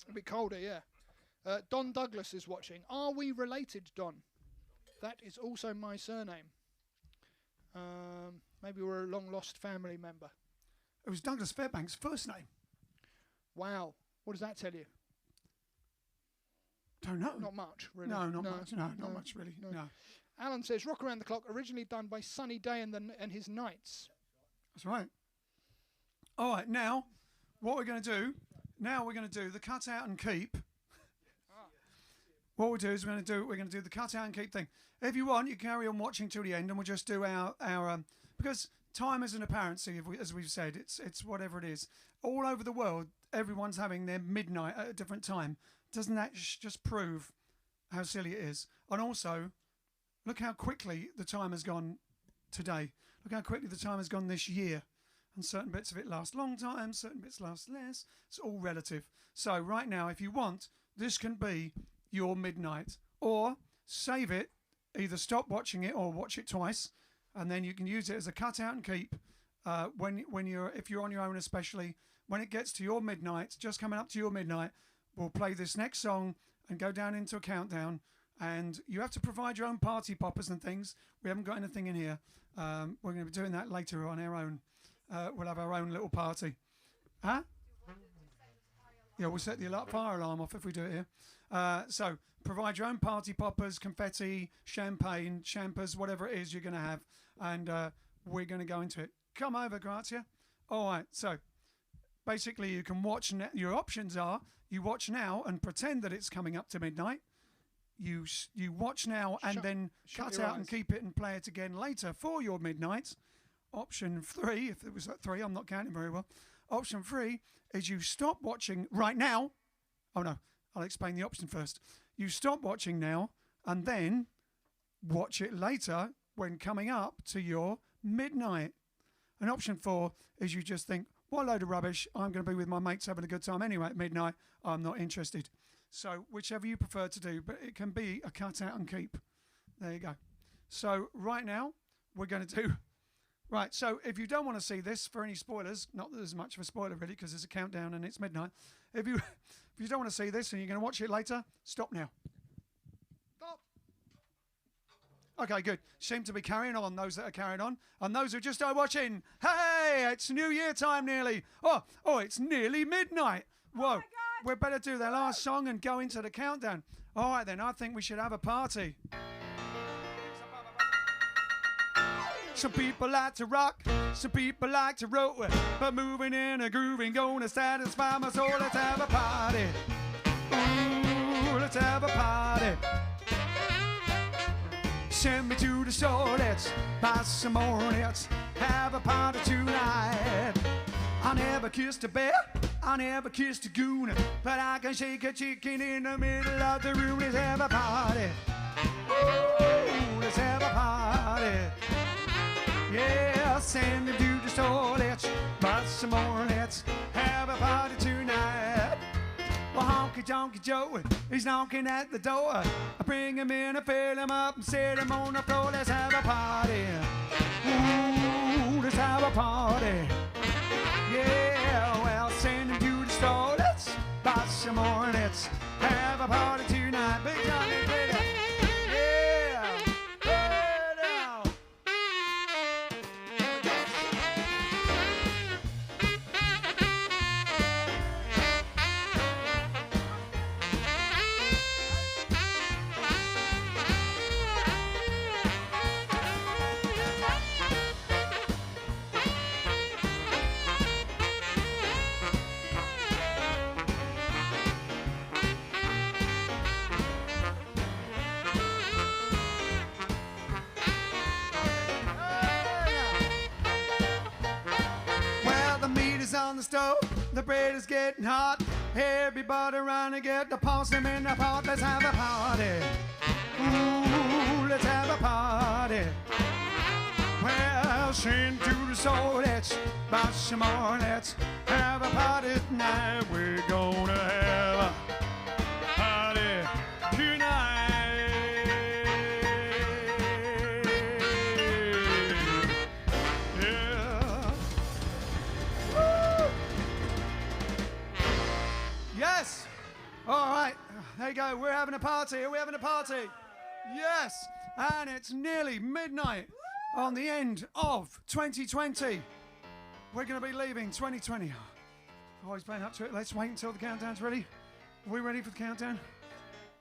A bit colder, yeah. Don Douglas is watching. Are we related, Don? That is also my surname. Maybe we're a long-lost family member. it was Douglas Fairbanks' first name. Wow. What does that tell you? Don't know. Not much, really. No, not much. No, not much really. No. Alan says, Rock Around the Clock, originally done by Sunny Day and his Knights. That's right. All right, now, what we're going to do, we're going to do the cut out and keep. What we'll do is we're going to do the cut out and keep thing. If you want, you carry on watching till the end, and we'll just do our because time is an apparency, as we've said. It's whatever it is. All over the world, everyone's having their midnight at a different time. Doesn't that just prove how silly it is? And also, look how quickly the time has gone today. Look how quickly the time has gone this year. And certain bits of it last a long time, certain bits last less. It's all relative. So right now, if you want, this can be your midnight. Or save it, either stop watching it or watch it twice, and then you can use it as a cut out and keep if you're on your own, especially when it gets to your midnight, just coming up to your midnight, we'll play this next song and go down into a countdown. And you have to provide your own party poppers and things. We haven't got anything in here. We're going to be doing that later on our own. We'll have our own little party. Huh? Yeah, we'll set the fire alarm off if we do it here. So provide your own party poppers, confetti, champagne, champers, whatever it is you're going to have. And we're going to go into it. Come over, Grazia. All right, so basically you can watch. Your options are you watch now and pretend that it's coming up to midnight. You watch now and then cut out and keep it and play it again later for your midnight. Option 3, if it was at 3, I'm not counting very well. Option 3 is you stop watching right now. Oh no, I'll explain the option first. You stop watching now and then watch it later when coming up to your midnight. And option 4 is you just think, what a load of rubbish. I'm going to be with my mates having a good time anyway at midnight. I'm not interested. So whichever you prefer to do, but it can be a cut out and keep. There you go. So right now we're going to do... Right, so if you don't want to see this for any spoilers, not that there's much of a spoiler really because there's a countdown and it's midnight. If you don't want to see this and you're going to watch it later, stop now. Stop. Okay, good. Seem to be carrying on, those that are carrying on. And those who just are watching, hey, it's New Year time nearly. Oh, it's nearly midnight. Whoa. Oh my God. We better do the last song and go into the countdown. All right, then, I think we should have a party. Some people like to rock, some people like to roll, but moving in a groove ain't gonna satisfy my soul. Let's have a party. Ooh, let's have a party. Send me to the store, let's buy some more hits. have a party tonight. I never kissed a bear, I never kissed a goon, but I can shake a chicken in the middle of the room. Let's have a party. Ooh, let's have a party. Yeah, send him to the store, let's buy some more, let's have a party tonight. Well, honky tonky Joe, he's knocking at the door. I bring him in, I fill him up and set him on the floor. Let's have a party. Ooh, let's have a party. Yeah, well, send him to the store, let's buy some more, let's have a party tonight. Big Johnny, play that. Yeah, play now. On the stove, the bread is getting hot. Everybody around and get the possum in the pot. Let's have a party. Ooh, let's have a party. Well, send to the soul, let's buy some more. Let's have a party tonight. We're gonna have a party tonight. Yes. All right. There you go. We're having a party. Are we having a party? Yes. And it's nearly midnight on the end of 2020. We're going to be leaving 2020. Oh, he's playing up to it. Let's wait until the countdown's ready. Are we ready for the countdown?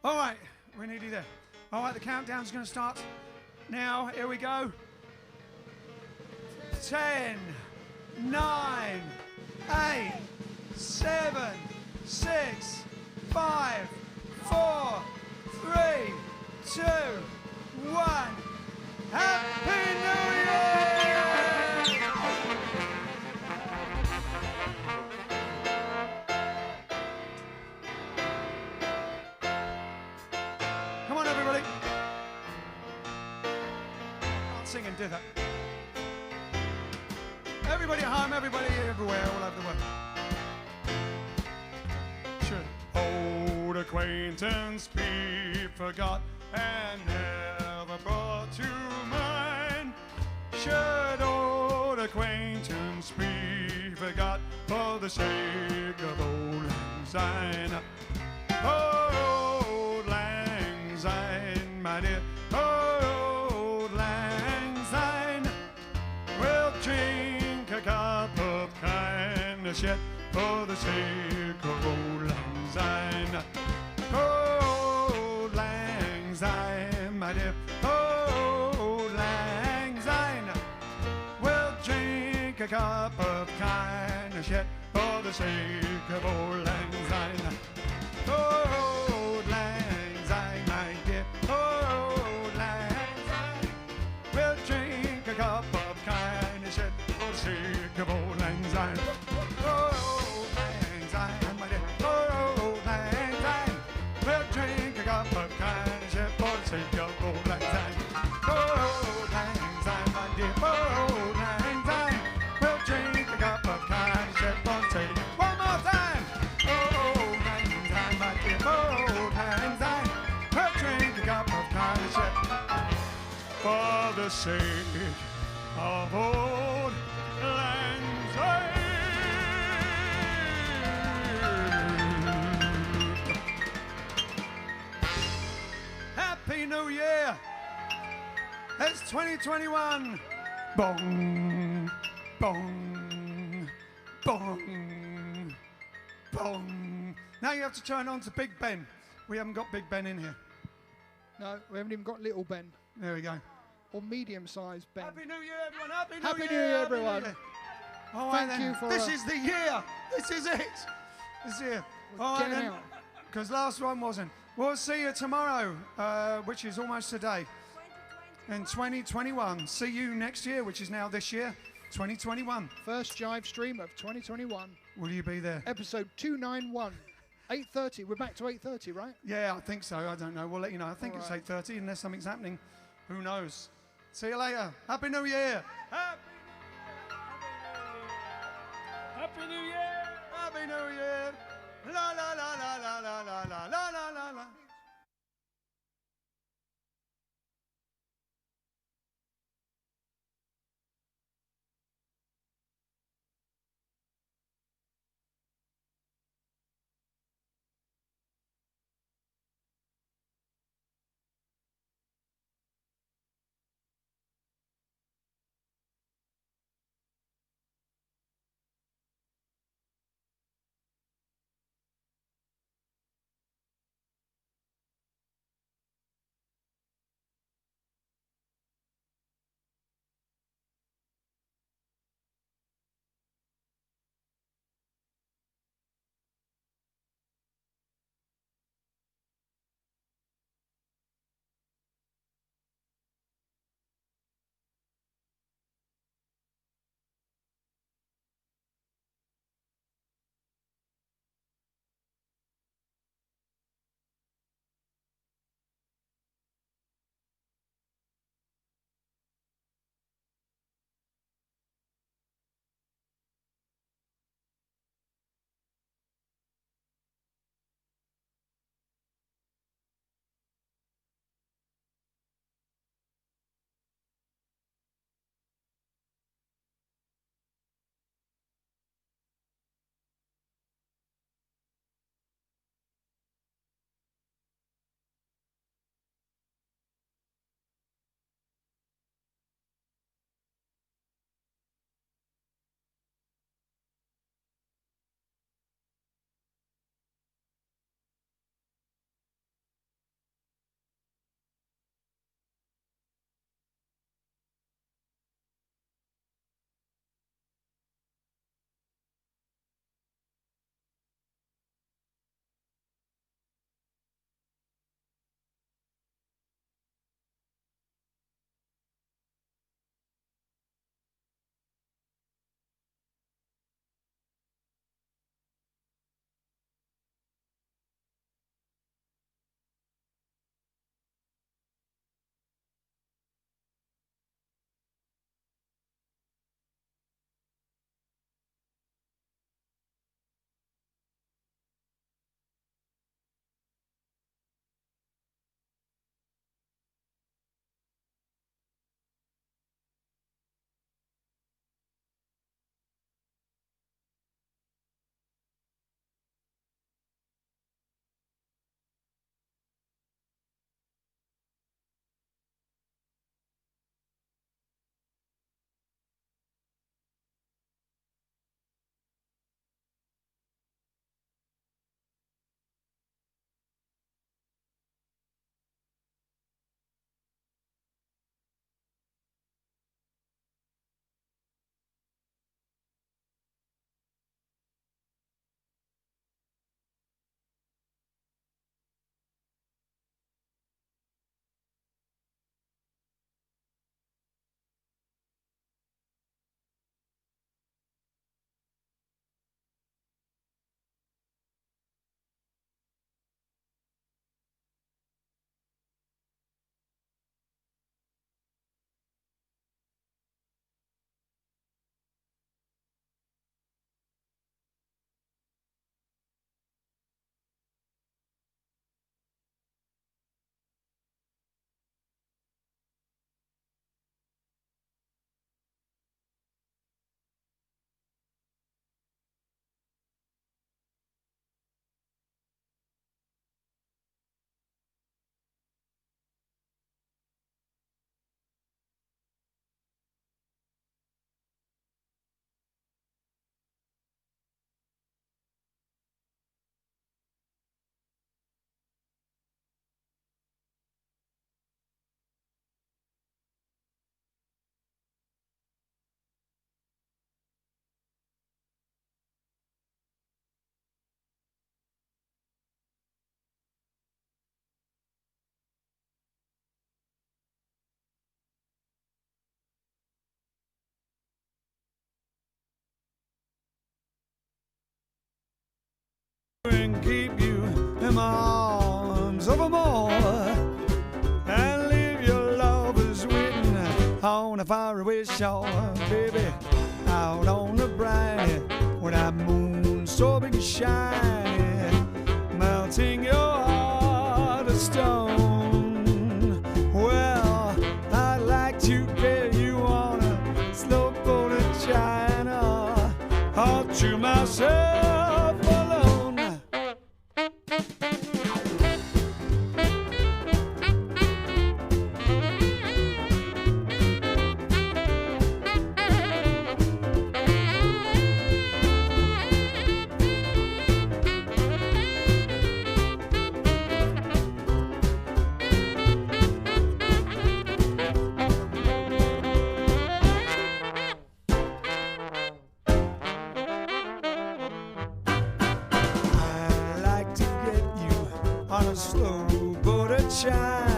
All right. We're nearly there. All right. The countdown's going to start now. Here we go. 10, 9, 8, 7, 6, 5, 4, 3, 2, 1. Happy New Year! Come on, everybody. Can't sing and do that. Everybody at home, everybody everywhere, all over the world. Old acquaintance be forgot and never brought to mind. Should old acquaintance be forgot for the sake of old lang syne? Old lang syne, my dear, old lang syne. We'll drink a cup of kindness yet for the sake of old lang syne. Old lang syne, my dear, old lang syne. We'll drink a cup of kindness yet for the sake of old lang syne. Old lang syne, my dear, old lang syne. We'll drink a cup of kindness yet for the sake of old lang syne. Old lang syne, my dear, old lang syne. We'll drink a cup of kindness yet for the sake of old lang syne. Old lang syne, my dear, old lang syne. We'll drink a cup of kindness yet for the sake. One more time. Old lang syne, my dear, old lang syne. We'll drink a cup of kindness yet for the sake of old lang syne. Happy New Year! It's 2021. Bong, bong, bong, bong. Now you have to turn on to Big Ben. We haven't got Big Ben in here. No, we haven't even got Little Ben. There we go. Or medium-sized Ben. Happy New Year, everyone! Happy New Happy Year! New Year, everyone. New Year. All right, Thank then. you for This is the year. This is it. This year. All right, getting then. out. Because last one wasn't. We'll see you tomorrow, which is almost today. in 2021. See you next year, which is now this year, 2021. First Jive Stream of 2021. Will you be there? Episode 291. 8:30. We're back to 8:30, right? Yeah, I think so. I don't know. We'll let you know. I think All it's right. 8:30 unless something's happening. Who knows? See you later. Happy New Year. Happy New Year! Happy New Year. La la la la la la la la la la la. and keep you in my arms evermore, and leave your lovers waiting on a faraway shore, baby, out on the briny, when that moon so big and shiny, melting your heart of stone. Well, I'd like to get you on a slow boat to China, all to myself alone. I'd like to get you on a slow boat to China,